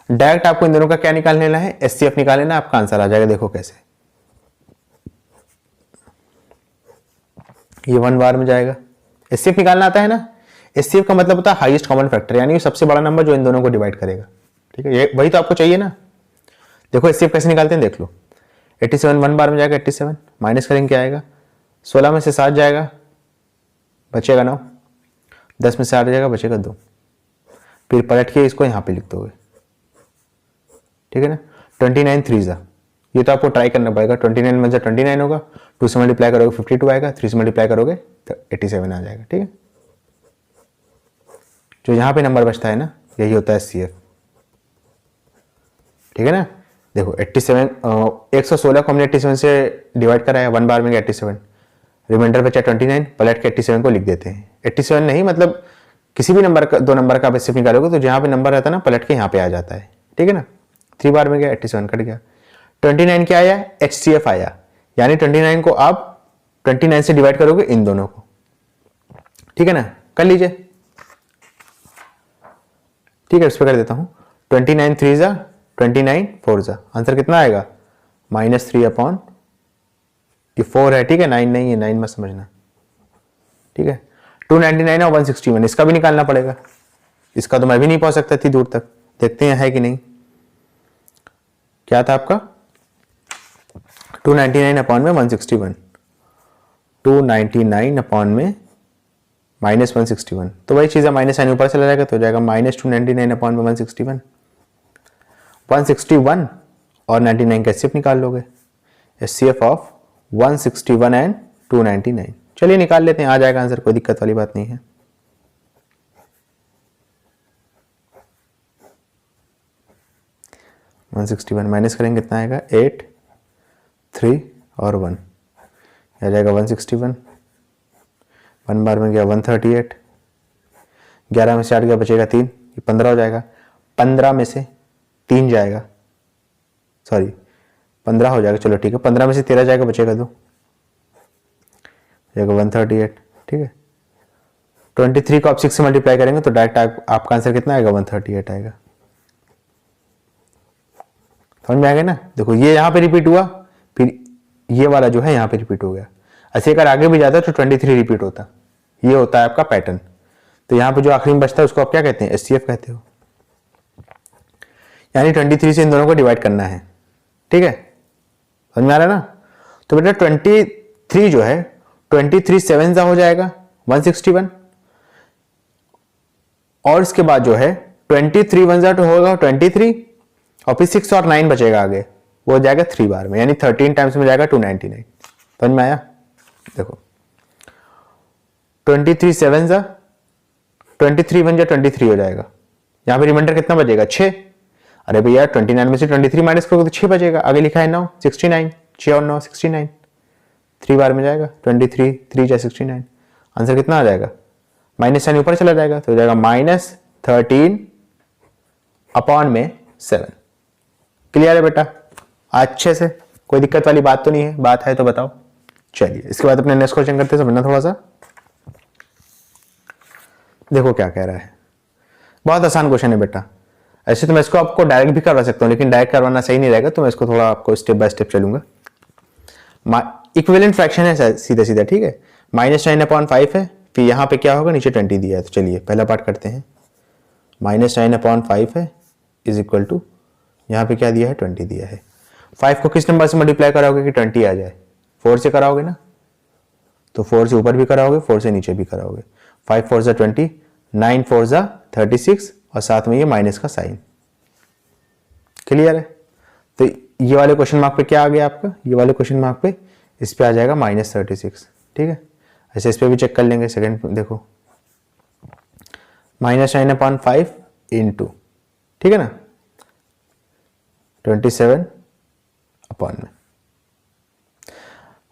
डायरेक्ट आपको इन दोनों का क्या निकाल लेना है, HCF निकाल लेना, आपका आंसर आ जाएगा। देखो कैसे, ये 1 बार में जाएगा। HCF निकालना आता है ना, HCF का मतलब होता है हाईएस्ट कॉमन फैक्टर, यानी सबसे बड़ा नंबर जो इन दोनों को डिवाइड करेगा, ठीक है। ये वही तो आपको चाहिए ना। देखो HCF कैसे निकालते हैं देख लो। 87 1 बार में जाएगा 87, माइनस करेंगे क्या आएगा, 16 में से 7 जाएगा बचेगा 9, 10 में से 8 जाएगा बचेगा 2। फिर पलट के इसको यहाँ पे लिख दोगे, ठीक है ना। 29 3 जा, ये तो आपको ट्राई करना पड़ेगा। 29 में से 29 होगा, 2 से मल्टीप्लाई करोगे 52 आएगा, 3 से मल्टीप्लाई करोगे तो 87 आ जाएगा, ठीक है। जो यहाँ पे नंबर बचता है ना, यही होता है HCF, ठीक है ना। देखो 87 116 को हमने 87 से डिवाइड कराया, 1 बार में गया 87, रिमाइंडर बचा 29, पलट के 87 को लिख देते हैं। 87 नहीं, मतलब किसी भी नंबर का, दो नंबर का आप HCF निकालोगे तो जहाँ पे नंबर रहता है ना, पलट के यहाँ पे आ जाता है, ठीक है ना। 3 बार में गया 87 कट गया, 29 क्या आया, HCF आया, यानी 29 को आप 29 से डिवाइड करोगे इन दोनों को, ठीक है ना। कर लीजिए, ठीक है, इस पर कर देता हूं। 29 3 जा 29 4 जा, आंसर कितना आएगा -3/, ये 4 है, ठीक है, 9 नहीं है, 9 मत समझना, ठीक है। 299 और 161, इसका भी निकालना पड़ेगा। इसका तो मैं भी नहीं पहुंच सकता थी दूर तक, देखते हैं है कि नहीं। क्या था आपका 299 में 161, 299 में -161, तो वही चीज़ है, माइनस साइन ऊपर चला जाएगा तो हो जाएगा -299 में 161। 161 और 99 का HCF निकाल लोगे। HCF of 161 and 299। चलिए निकाल लेते हैं, आ जाएगा आंसर, कोई दिक्कत वाली बात नहीं है। वन 161 माइनस करेंगे कितना आएगा, 8, 3 और 1, आ जाएगा 161। 1 बार में गया 138, 11 में से 8 गया बचेगा 3, ये 15 हो जाएगा। 15 में से 3 जाएगा, सॉरी 15 हो जाएगा, चलो ठीक है। 15 में से 13 जाएगा, बचेगा 2, जाएगा 138, ठीक है। 23 को आप 6 से मल्टीप्लाई करेंगे तो डायरेक्ट आपका आंसर कितना आएगा, 138 आएगा। समझ में आ गया ना। देखो ये यहाँ पे रिपीट हुआ, फिर ये वाला जो है यहाँ पे रिपीट हो गया। ऐसे अगर आगे भी जाता तो 23 रिपीट होता। ये होता है आपका पैटर्न। तो यहाँ पे जो आखिरी में बचता है उसको आप क्या कहते हैं, एचसीएफ कहते हो। यानी 23 से इन दोनों को डिवाइड करना है, ठीक है। समझ में आ रहा है ना। तो बेटा 23 जो है 23 7 जा हो जाएगा 161, और इसके बाद जो है 23 1 जा तो होगा 23, और फिर 6 और 9 बचेगा आगे, वो हो जाएगा 3 बार में, यानी 13 टाइम्स में जाएगा 299। समझ में आया। देखो 23 7 जा 23 1 जा 23 हो जाएगा। यहां पे रिमाइंडर कितना बचेगा, 6। अरे भैया 29 में से 23 माइनस करोगे तो 6 बचेगा। आगे लिखा है 9, 69, 6 और 9 69, 3 बार में जाएगा 23, 3 जा 69। आंसर कितना आ जाएगा, माइनस साइन ऊपर चला जाएगा तो हो जाएगा -13 अपॉन में 7। क्लियर है बेटा, अच्छे से, कोई दिक्कत वाली बात तो नहीं है, बात है तो बताओ। चलिए इसके बाद अपने नेक्स्ट क्वेश्चन करते हैं, समझना थोड़ा सा। देखो क्या कह रहा है, बहुत आसान क्वेश्चन है बेटा। ऐसे तो मैं इसको आपको डायरेक्ट भी करवा सकता हूं, लेकिन डायरेक्ट करवाना सही नहीं रहेगा, तो मैं इसको थोड़ा आपको स्टेप बाय स्टेप चलूंगा। इक्विवेलेंट फ्रैक्शन है सीधा सीधा, ठीक है। -9/5 है, फिर यहाँ पे क्या होगा, नीचे 20 दिया है। तो चलिए पहला पार्ट करते हैं। -9/5 है इज इक्वल टू, यहाँ पे क्या दिया है, 20 दिया है। 5 को किस नंबर से मल्टीप्लाई कराओगे कि 20 आ जाए, 4 से कराओगे ना, तो 4 से ऊपर भी कराओगे, 4 से नीचे भी कराओगे। 5 4 जा 20, 9 4 जा 36, और साथ में ये माइनस का साइन। क्लियर है। तो ये वाले क्वेश्चन मार्क पे क्या आ गया आपका, ये वाले क्वेश्चन मार्क पे इस पे आ जाएगा -36, ठीक है। ऐसे इस पे भी चेक कर लेंगे। सेकंड देखो, -9/5 इंटू, ठीक है ना, 27 अपॉन में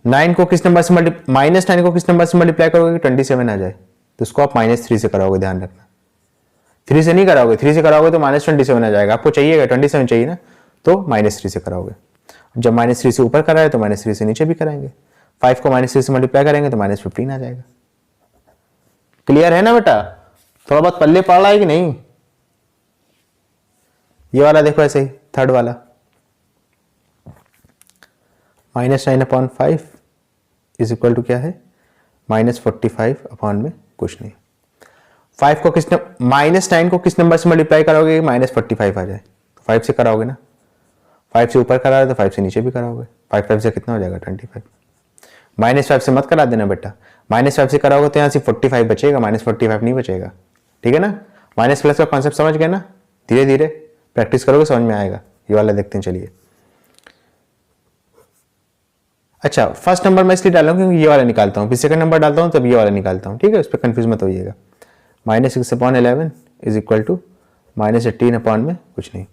9 को किस नंबर से -9 को किस नंबर से मल्टीप्लाई करोगे कि 27 आ जाए, तो इसको आप -3 से कराओगे, ध्यान रखना। 3 से नहीं कराओगे, 3 से कराओगे तो -27 आ जाएगा। आपको चाहिएगा 27 चाहिए ना, तो -3 से कराओगे। जब -3 से ऊपर कराए तो -3 से नीचे भी कराएंगे। 5 को -3 से मल्टीप्लाई करेंगे तो -15 आ जाएगा। क्लियर है ना बेटा, थोड़ा बहुत पल्ले पड़ रहा है कि नहीं। ये वाला देखो ऐसे ही, थर्ड वाला -9/5 इज इक्वल टू क्या है, -45 अपॉन में कुछ नहीं। 5 को किस -9 को किस नंबर से मल्टीप्लाई कराओगे -45 आ जाए, 5 से कराओगे ना। 5 से ऊपर करा रहे तो 5 से नीचे भी कराओगे। 5 से कितना हो जाएगा 25। -5 से मत करा देना बेटा, -5 से कराओगे तो यहाँ से 45 बचेगा, -45 नहीं बचेगा, ठीक है ना। माइनस प्लस का कॉन्सेप्ट समझ गए ना, धीरे धीरे प्रैक्टिस करोगे समझ में आएगा। ये वाला देखते हैं, चलिए। अच्छा, फर्स्ट नंबर मैं इसलिए डाल रहा हूँ क्योंकि ये वाला निकालता हूँ, फिर सेकंड नंबर डालता हूँ तब ये वाला निकालता हूँ, ठीक है। उस पर कंफ्यूज मत होइएगा। -6/11 इज इक्वल टू -18 अपॉन में कुछ नहीं।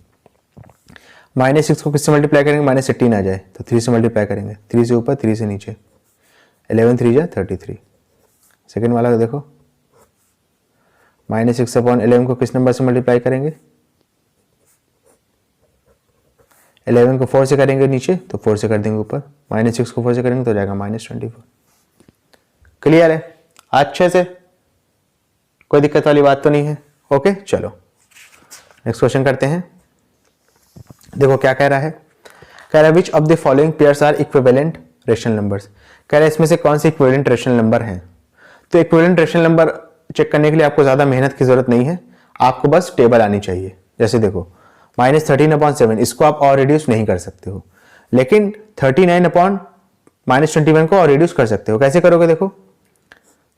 -6 को किससे मल्टीप्लाई करेंगे, -18 आ जाए तो 3 से मल्टीप्लाई करेंगे, 3 से ऊपर 3 से नीचे, 11 3 जा 33। सेकेंड वाला देखो, -6/11 को किस नंबर से मल्टीप्लाई करेंगे, 11 को 4 से करेंगे नीचे तो 4 से कर देंगे ऊपर, -6 को 4 से करेंगे तो हो जाएगा -24। क्लियर है अच्छे से, कोई दिक्कत वाली बात तो नहीं है। ओके चलो नेक्स्ट क्वेश्चन करते हैं। देखो क्या कह रहा है, कह रहा है which of the following pairs are equivalent rational numbers. कह रहा है इसमें से कौन से इक्विवेलेंट रेशनल नंबर हैं। तो इक्विवेलेंट रेशनल नंबर चेक करने के लिए आपको ज्यादा मेहनत की जरूरत नहीं है, आपको बस टेबल आनी चाहिए। जैसे देखो -13/7 इसको आप और रिड्यूस नहीं कर सकते हो, लेकिन 39/-21 को और रिड्यूस कर सकते हो। कैसे करोगे, देखो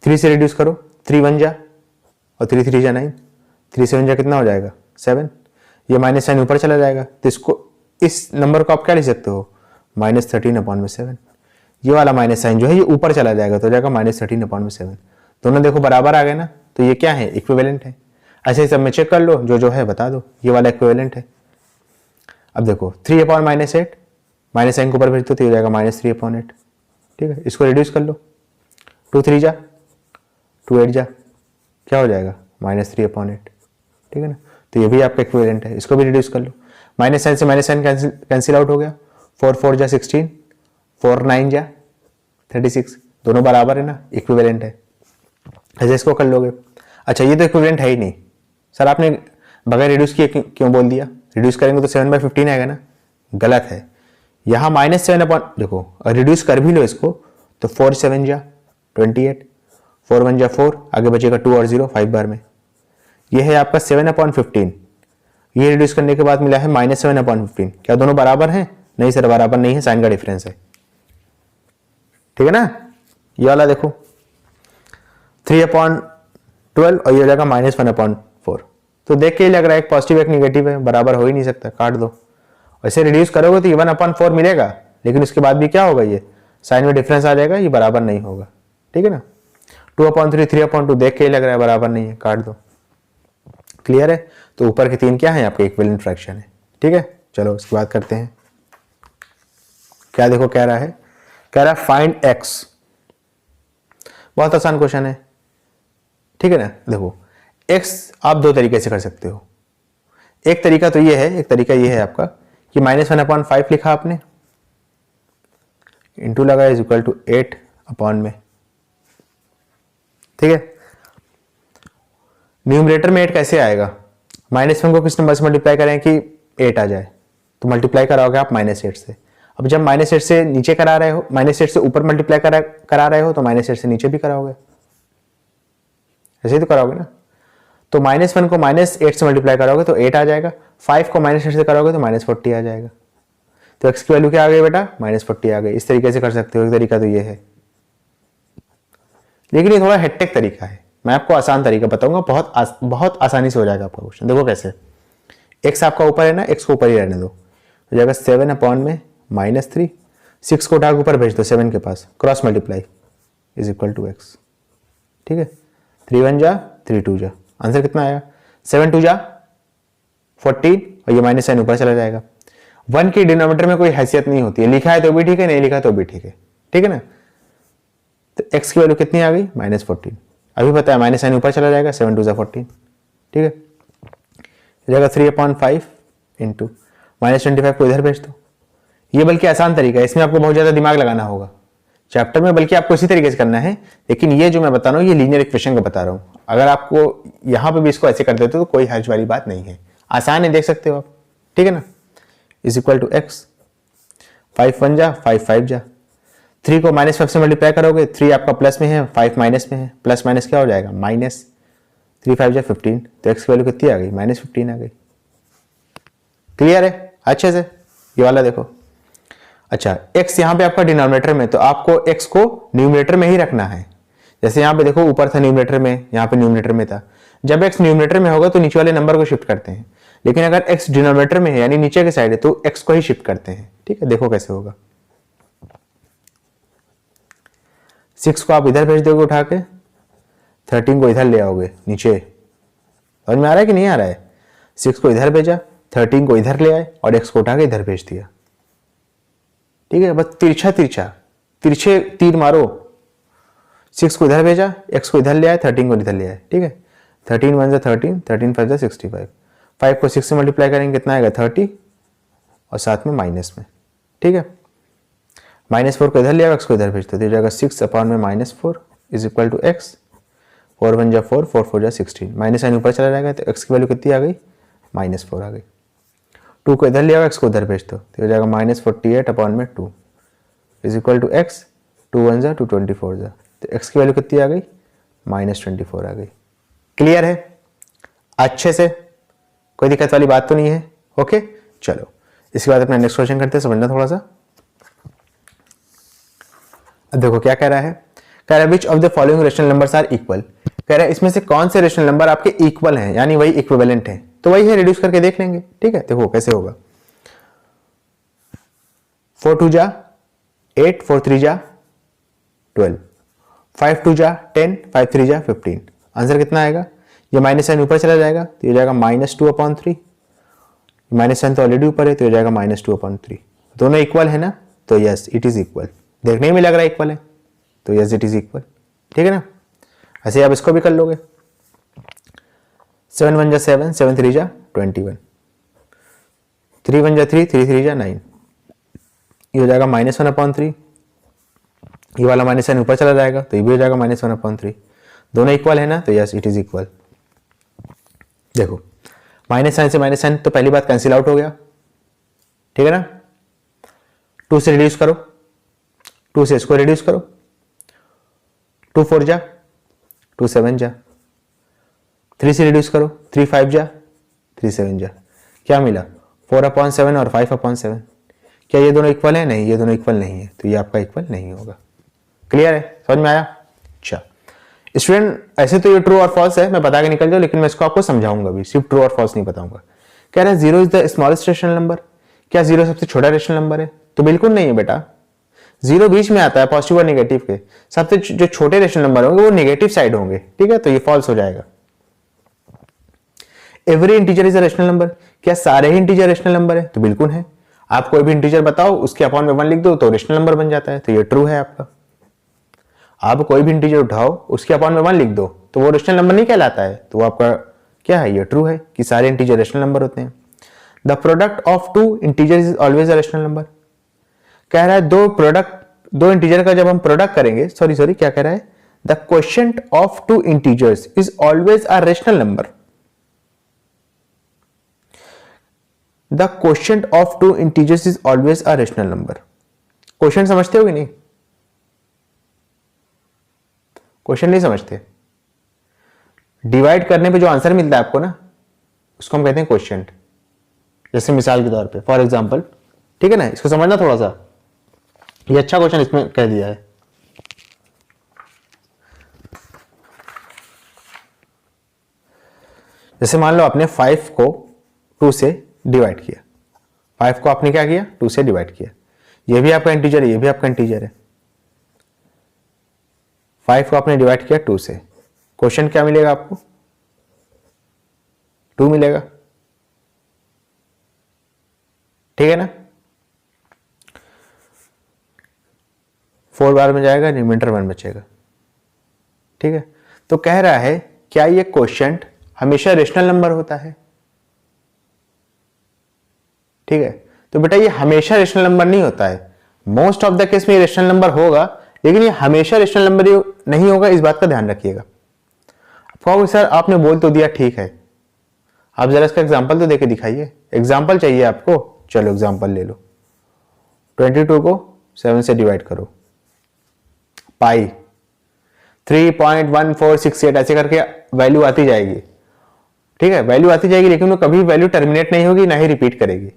3 से रिड्यूस करो, 3 1 जा और 3 3 जा 9, 3 7 जा कितना हो जाएगा 7। ये माइनस साइन ऊपर चला जाएगा तो इसको, इस नंबर को आप क्या लिख सकते हो, -13/7। ये वाला माइनस साइन जो है ये ऊपर चला जाएगा, तो हो जाएगा -13/7। दोनों देखो बराबर आ गए ना, तो ये क्या है, इक्विवेलेंट है। ऐसे ही सब में चेक कर लो, जो है बता दो, ये वाला इक्विवेलेंट है। अब देखो 3/-8 माइनस साइन को ऊपर भेज दो तो ये हो जाएगा -3/8। ठीक है, इसको रिड्यूस कर लो, 2 3 जा 2 8 जा, क्या हो जाएगा -3/8। ठीक है ना, तो ये भी आपका इक्विवेलेंट है। इसको भी रिड्यूस कर लो, माइनस साइन से माइनस साइन कैंसिल आउट हो गया, 4 4 जा 16, 4 9 जा 36, दोनों बराबर है ना, इक्विवेलेंट है। ऐसे इसको कर लोगे। अच्छा ये तो इक्विवेलेंट है ही नहीं सर, आपने बगैर रिड्यूस किए क्यों बोल दिया, रिड्यूस करेंगे तो 7/15 आएगा ना, गलत है। यहाँ -7 देखो, रिड्यूस कर भी लो इसको तो 4 7 जा 28, 4 1 जा 4, आगे बचेगा 2 और 0 5 बार में। ये है आपका 7/15। ये रिड्यूस करने के बाद मिला है -7/15। क्या दोनों बराबर हैं? नहीं सर बराबर नहीं है, साइन का डिफरेंस है। ठीक है ना, ये वाला देखो 3/12 और ये हो जाएगा -1/4। तो देख के ही लग रहा है एक पॉजिटिव एक निगेटिव है, बराबर हो ही नहीं सकता, काट दो। ऐसे रिड्यूस करोगे तो ये 1/4 मिलेगा, लेकिन उसके बाद भी क्या होगा, ये साइन में डिफरेंस आ जाएगा, ये बराबर नहीं होगा। ठीक है ना, 2/3 3/2 देख के ही लग रहा है बराबर नहीं है, काट दो। क्लियर है, तो ऊपर के 3 क्या है आपके, इक्विवेलेंट फ्रैक्शन है। ठीक है, चलो उसकी बात करते हैं। क्या देखो कह रहा है, कह रहा है फाइंड x। बहुत आसान क्वेश्चन है। ठीक है ना, देखो x आप 2 तरीके से कर सकते हो। एक तरीका तो ये है, एक तरीका ये है आपका कि -1/5 लिखा आपने, इंटू लगा इज इक्वल टू 8 में। ठीक है, न्यूमरेटर में 8 कैसे आएगा, -1 को किस नंबर से मल्टीप्लाई करें कि 8 आ जाए, तो मल्टीप्लाई कराओगे आप -8 से। अब जब -8 से नीचे करा रहे हो, -8 से ऊपर मल्टीप्लाई करा रहे हो तो -8 से नीचे भी कराओगे, ऐसे ही तो कराओगे ना। तो -1 को -8 से मल्टीप्लाई करोगे तो 8 आ जाएगा, 5 को -8 से करोगे तो -40 आ जाएगा। तो x की वैल्यू क्या आ गई बेटा, -40 आ गई। इस तरीके से कर सकते हो, एक तरीका तो ये है, लेकिन ये थोड़ा हेक्टिक तरीका है। मैं आपको आसान तरीका बताऊंगा, बहुत आसानी से हो जाएगा आपका क्वेश्चन। देखो कैसे, x आपका ऊपर है ना, x को ऊपर ही रहने दो, हो जाएगा 7/-3, 6 को उठा के ऊपर भेज दो 7 के पास, cross multiply is equal to x। ठीक है, 3 1 जा 3 2 जा, आंसर कितना आया, 7 2 जा 14, और ये माइनस साइन ऊपर चला जाएगा। 1 की डिनोमिनेटर में कोई हैसियत नहीं होती है, लिखा है तो भी ठीक है, नहीं लिखा तो भी ठीक है। ठीक है ना, तो x की वैल्यू कितनी आ गई, -14। अभी पता है माइनस साइन ऊपर चला जाएगा, 7 2 जा 14। ठीक है, जाएगा 3/5 इंटू -25 को इधर भेज दो। ये बल्कि आसान तरीका है, इसमें आपको बहुत ज्यादा दिमाग लगाना होगा चैप्टर में, बल्कि आपको इसी तरीके से करना है। लेकिन ये जो मैं बता रहा हूँ, ये लीनियर इक्वेशन का बता रहा हूँ। अगर आपको यहाँ पे भी इसको ऐसे कर देते हो तो कोई हर्ज वाली बात नहीं है, आसान है, देख सकते हो आप। ठीक है ना, इज इक्वल टू एक्स, 5 1 जा 5 5 जा, 3 को -5 से मल्टीप्लाई करोगे, 3 आपका प्लस में है, 5 माइनस में है, प्लस माइनस क्या हो जाएगा, माइनस 3 5 जा 15, तो एक्स की वैल्यू कितनी आ गई, -15 आ गई। क्लियर है अच्छे से, ये वाला देखो। अच्छा, x यहाँ पे आपका डिनोमिनेटर में, तो आपको x को न्यूमरेटर में ही रखना है। जैसे यहाँ पे देखो ऊपर था न्यूमरेटर में, यहाँ पे न्यूमरेटर में था। जब x न्यूमरेटर में होगा तो नीचे वाले नंबर को शिफ्ट करते हैं, लेकिन अगर x डिनोमिनेटर में है यानी नीचे के साइड है तो x को ही शिफ्ट करते हैं। ठीक है, देखो कैसे होगा। 6 को आप इधर भेज दोगे उठा के, 13 को इधर ले आओगे नीचे। समझ में आ रहा है कि नहीं आ रहा है? 6 को इधर भेजा, 13 को इधर ले आए और x को उठा के इधर भेज दिया। ठीक है, बस तिरछे तीर मारो। 6 को इधर भेजा, x को इधर ले आए, 13 को इधर ले आए। ठीक है, 13 1 जा 13, 13 5 जा 65। 5 को 6 से मल्टीप्लाई करेंगे कितना आएगा, 30, और साथ में माइनस में। ठीक है, -4 को इधर ले आओ, x को इधर भेज दो, तो जाएगा 6/-4 इज इक्वल टू x। 4 1 जा 4, 4 4 जा 16, माइनस साइन ऊपर चला जाएगा, तो x की वैल्यू कितनी आ गई, -4 आ गई। 2 को इधर ले आओ, x को उधर भेज दो, तो हो जाएगा -48/2 इज इक्वल टू x। 2 1 जा 2 24 जा, तो x की वैल्यू कितनी आ गई, -24 आ गई। क्लियर है अच्छे से, कोई दिक्कत वाली बात तो नहीं है? ओके, चलो इसके बाद अपना नेक्स्ट क्वेश्चन करते हैं, समझना थोड़ा सा। अब देखो क्या कह रहा है, कह रहा है which of the following rational numbers are equal. कह रहा है इसमें से कौन से रेशनल नंबर आपके इक्वल हैं, यानी वही इक्विवेलेंट है। तो वही है, रिड्यूस करके देख लेंगे। ठीक है, देखो कैसे होगा। 4 2 जा 8, 4 3 जा 12, 5 2 जा 10, 5 3 जा 15। आंसर कितना आएगा? ये माइनस साइन ऊपर चला जाएगा तो ये जाएगा -2/3। माइनस साइन तो ऑलरेडी ऊपर है तो ये जाएगा -2/3। दोनों इक्वल है ना, तो यस इट इज इक्वल। देखने में लग रहा है इक्वल है तो यस इट इज इक्वल। ठीक है ना, ऐसे आप इसको भी कर लोगे। 7 1 जा 7, 7 3 जा 21, 3 1 जा 3, 3 3 जा 9। ये हो जाएगा -1/3। ये वाला माइनस साइन ऊपर चला जाएगा तो ये भी हो जाएगा -1/3। दोनों इक्वल है ना, तो यस इट इज इक्वल। देखो माइनस साइन से माइनस साइन तो पहली बात कैंसिल आउट हो गया। ठीक है ना, 2 से रिड्यूस करो, 2 से इसको रिड्यूस करो, 2 4 जा, 2 7 जा, 3 से रिड्यूस करो, 3 5 जा, 3 7 जा। क्या मिला? 4/7 और 5/7। क्या ये दोनों इक्वल है? नहीं, ये दोनों इक्वल नहीं है, तो ये आपका इक्वल नहीं होगा। क्लियर है? समझ में आया? अच्छा स्टूडेंट, ऐसे तो ये ट्रू और फॉल्स है, मैं बता के निकल जाऊँ, लेकिन मैं इसको आपको समझाऊंगा भी, सिर्फ ट्रू और फॉल्स नहीं बताऊंगा। कह रहा है 0 is the smallest rational number. क्या 0 सबसे छोटा रेशनल नंबर है? तो बिल्कुल नहीं है बेटा। 0 बीच में आता है पॉजिटिव और नेगेटिव के। सबसे जो छोटे रेशनल नंबर होंगे वो नेगेटिव साइड होंगे। ठीक है, तो ये फॉल्स हो जाएगा। Every integer is a rational number. क्या सारे ही इंटीजर रेशनल नंबर है? तो बिल्कुल है। आप कोई भी इंटीजर बताओ, उसके अपॉन में 1 लिख दो तो रेशनल नंबर बन जाता है, तो ये ट्रू है आपका। आप कोई भी इंटीजर उठाओ, उसके अपॉन में 1 लिख दो तो वो रेशनल नंबर नहीं कहलाता है, तो वो आपका क्या है? ये ट्रू है कि सारे इंटीजर रेशनल नंबर होते हैं। The product of 2 integers is always a rational number. कह रहा है दो इंटीजर का जब हम प्रोडक्ट करेंगे, सॉरी क्या कह रहा है? The quotient of 2 integers is always a rational number. The quotient of 2 integers is always a rational number. Quotient समझते हो कि नहीं? क्वेश्चन नहीं समझते? डिवाइड करने पे जो आंसर मिलता है आपको ना, उसको हम कहते हैं क्वोशिएंट। जैसे मिसाल के तौर पे, फॉर एग्जांपल, ठीक है ना, इसको समझना थोड़ा सा। ये अच्छा क्वेश्चन इसमें कह दिया है। जैसे मान लो आपने 5 को 2 से डिवाइड किया। 5 को आपने क्या किया? 2 से डिवाइड किया। ये भी आपका इंटीजर है, ये भी आपका इंटीजर है। 5 को आपने डिवाइड किया 2 से। क्वेश्चन क्या मिलेगा आपको? 2 मिलेगा। ठीक है ना, 4 बार में जाएगा, रिमाइंडर 1 बचेगा। ठीक है, तो कह रहा है क्या ये क्वोशिएंट हमेशा रेशनल नंबर होता है? ठीक है, तो बेटा ये हमेशा रेशनल नंबर नहीं होता है। मोस्ट ऑफ द केस में रेशनल नंबर होगा, लेकिन ये हमेशा रेशनल नंबर नहीं होगा, इस बात का ध्यान रखिएगा। कहोगे सर आपने बोल तो दिया, ठीक है, आप जरा इसका एग्जांपल तो देके दिखाइए। एग्जांपल चाहिए आपको? चलो एग्जांपल ले लो। 22 को 7 से डिवाइड करो, पाई 3.1468 ऐसे करके वैल्यू आती जाएगी। ठीक है, वैल्यू आती जाएगी, लेकिन वो कभी वैल्यू टर्मिनेट नहीं होगी, ना ही रिपीट करेगी।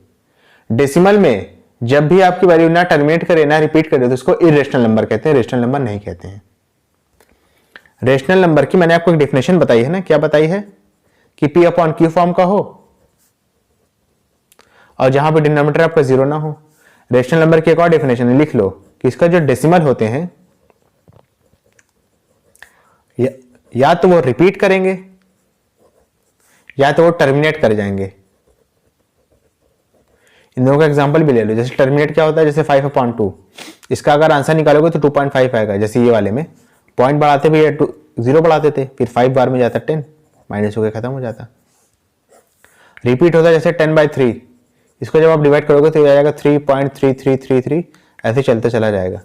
डेसिमल में जब भी आपकी वैल्यू ना टर्मिनेट करे ना रिपीट करे तो उसको इरेशनल नंबर कहते हैं, रेशनल नंबर नहीं कहते हैं। रेशनल नंबर की मैंने आपको एक डेफिनेशन बताई है ना, क्या बताई है? कि P अपॉन Q फॉर्म का हो और जहां पे डिनोमिनेटर आपका 0 ना हो। रेशनल नंबर की एक और डेफिनेशन लिख लो कि इसका जो डेसिमल होते हैं या तो वो रिपीट करेंगे या तो वो टर्मिनेट कर जाएंगे। इन दोनों का एग्जांपल भी ले लो। जैसे टर्मिनेट क्या होता है? जैसे 5/2, इसका अगर आंसर निकालोगे तो 2.5 आएगा। जैसे ये वाले में पॉइंट बढ़ाते भी 0 बढ़ाते थे, फिर 5 बार में जाता 10, माइनस होकर खत्म हो जाता। रिपीट होता है जैसे 10/3, इसको जब आप डिवाइड करोगे तो ये आएगा 3.3333, ऐसे चलते चला जाएगा।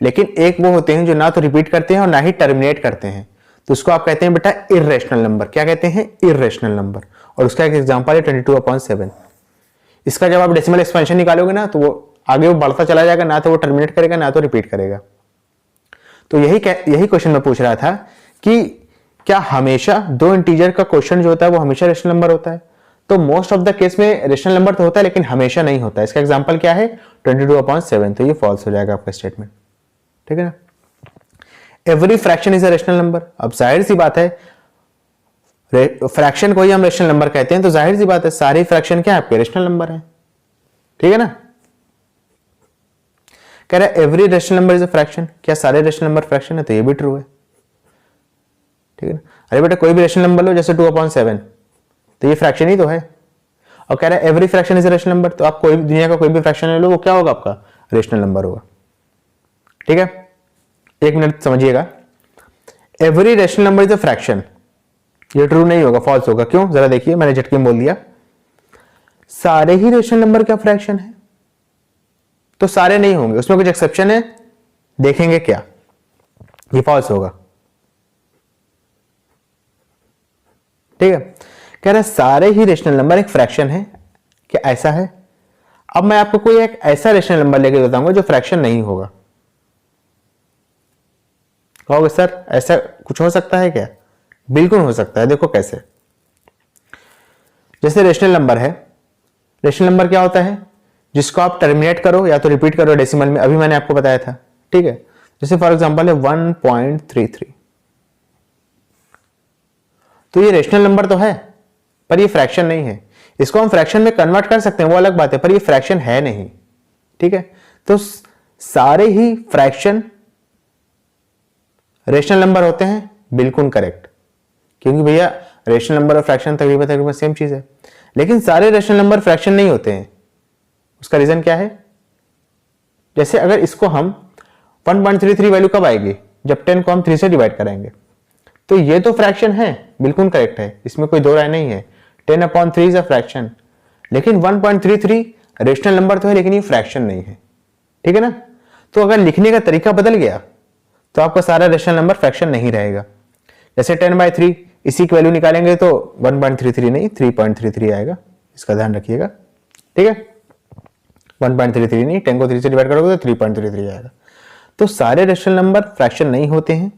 लेकिन एक वो होते हैं जो ना तो रिपीट करते हैं और ना ही टर्मिनेट करते हैं, तो उसको आप कहते हैं बेटा इर्रेशनल नंबर। क्या कहते हैं? Irrational number. और उसका एक एग्जांपल है 22/7। इसका जब आप डेसिमल एक्सपेंशन निकालोगे ना तो वो आगे वो बढ़ता चला जाएगा, ना तो वो टर्मिनेट करेगा ना तो रिपीट करेगा। तो यही क्वेश्चन में पूछ रहा था कि क्या हमेशा 2 इंटीजर का क्वेश्चन जो होता है वो हमेशा रेशनल नंबर होता है? तो मोस्ट ऑफ द केस में रेशनल नंबर तो होता है, लेकिन हमेशा नहीं होता है। इसका एग्जांपल क्या है? 22/7। तो ये फॉल्स हो जाएगा आपका स्टेटमेंट। ठीक है ना। Every fraction is a rational number. अब जाहिर सी बात है, फ्रैक्शन को ही हम रेशनल नंबर कहते हैं, तो जाहिर सी बात है सारे फ्रैक्शन क्या है? आपके रेशनल नंबर है। ठीक है ना। कह रहा है every rational number is a fraction, क्या सारे रेशनल नंबर फ्रैक्शन है? तो ये भी ट्रू है, ठीक है ना। अरे बेटा कोई भी रेशनल नंबर लो, जैसे 2/7, तो ये फ्रैक्शन ही तो है। और कह रहा है every fraction is a rational number, तो आप कोई भी दुनिया का कोई भी फ्रैक्शन ले लो, वो क्या होगा? आपका रेशनल नंबर होगा, ठीक है। एक मिनट समझिएगा, every rational number is a fraction, ये ट्रू नहीं होगा, फॉल्स होगा। क्यों? जरा देखिए, मैंने झटके में बोल दिया, सारे ही रेशनल नंबर क्या फ्रैक्शन है? तो सारे नहीं होंगे, उसमें कुछ एक्सेप्शन है, देखेंगे क्या। ये फॉल्स होगा, ठीक है। कह रहा है सारे ही रेशनल नंबर एक फ्रैक्शन है, क्या ऐसा है? अब मैं आपको कोई एक ऐसा रेशनल नंबर लेके बताऊंगा जो फ्रैक्शन नहीं होगा। कहोगे सर ऐसा कुछ हो सकता है क्या? बिल्कुल हो सकता है, देखो कैसे। जैसे रेशनल नंबर है, रेशनल नंबर क्या होता है? जिसको आप टर्मिनेट करो या तो रिपीट करो डेसिमल में, अभी मैंने आपको बताया था, ठीक है। जैसे फॉर एग्जांपल है 1.33, तो ये रेशनल नंबर तो है पर ये फ्रैक्शन नहीं है। इसको हम फ्रैक्शन में कन्वर्ट कर सकते हैं, वो अलग बात है, पर ये फ्रैक्शन है नहीं, ठीक है। तो सारे ही फ्रैक्शन रेशनल नंबर होते हैं, बिल्कुल करेक्ट, क्योंकि भैया रेशनल नंबर और फ्रैक्शन तकरीबन सेम चीज है। लेकिन सारे रेशनल नंबर फ्रैक्शन नहीं होते हैं, उसका रीजन क्या है? जैसे अगर इसको हम 1.33 वैल्यू कब आएगी? जब 10 को हम 3 से डिवाइड करेंगे, तो ये तो फ्रैक्शन है, बिल्कुल करेक्ट है, इसमें कोई दो राय नहीं है। 10/3 इज अ फ्रैक्शन, लेकिन 1.33 रेशनल नंबर तो है, लेकिन ये फ्रैक्शन नहीं है, ठीक है ना। तो अगर लिखने का तरीका बदल गया तो आपका सारा रेशनल नंबर फ्रैक्शन नहीं रहेगा। जैसे 10/3, इसी की वैल्यू निकालेंगे तो 1.33 नहीं 3.33 आएगा, इसका ध्यान रखिएगा, ठीक है। 1.33 नहीं, 10 को 3 से डिवाइड करोगे तो 3.33 आएगा। तो सारे रेशनल नंबर फ्रैक्शन नहीं होते हैं।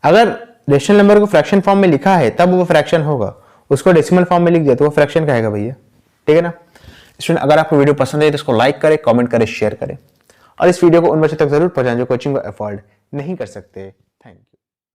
अगर रेशनल नंबर को फ्रैक्शन फॉर्म में लिखा है तब वो फ्रैक्शन होगा, उसको डेसिमल फॉर्म में लिख दिया तो वो फ्रैक्शन कहेगा भैया, ठीक है ना। स्टूडेंट अगर आपको वीडियो पसंद है तो इसको लाइक करें, कमेंट करें, शेयर करें, और इस वीडियो को उन बच्चों तक जरूर पहुंचाएं जो कोचिंग को अफोर्ड नहीं कर सकते।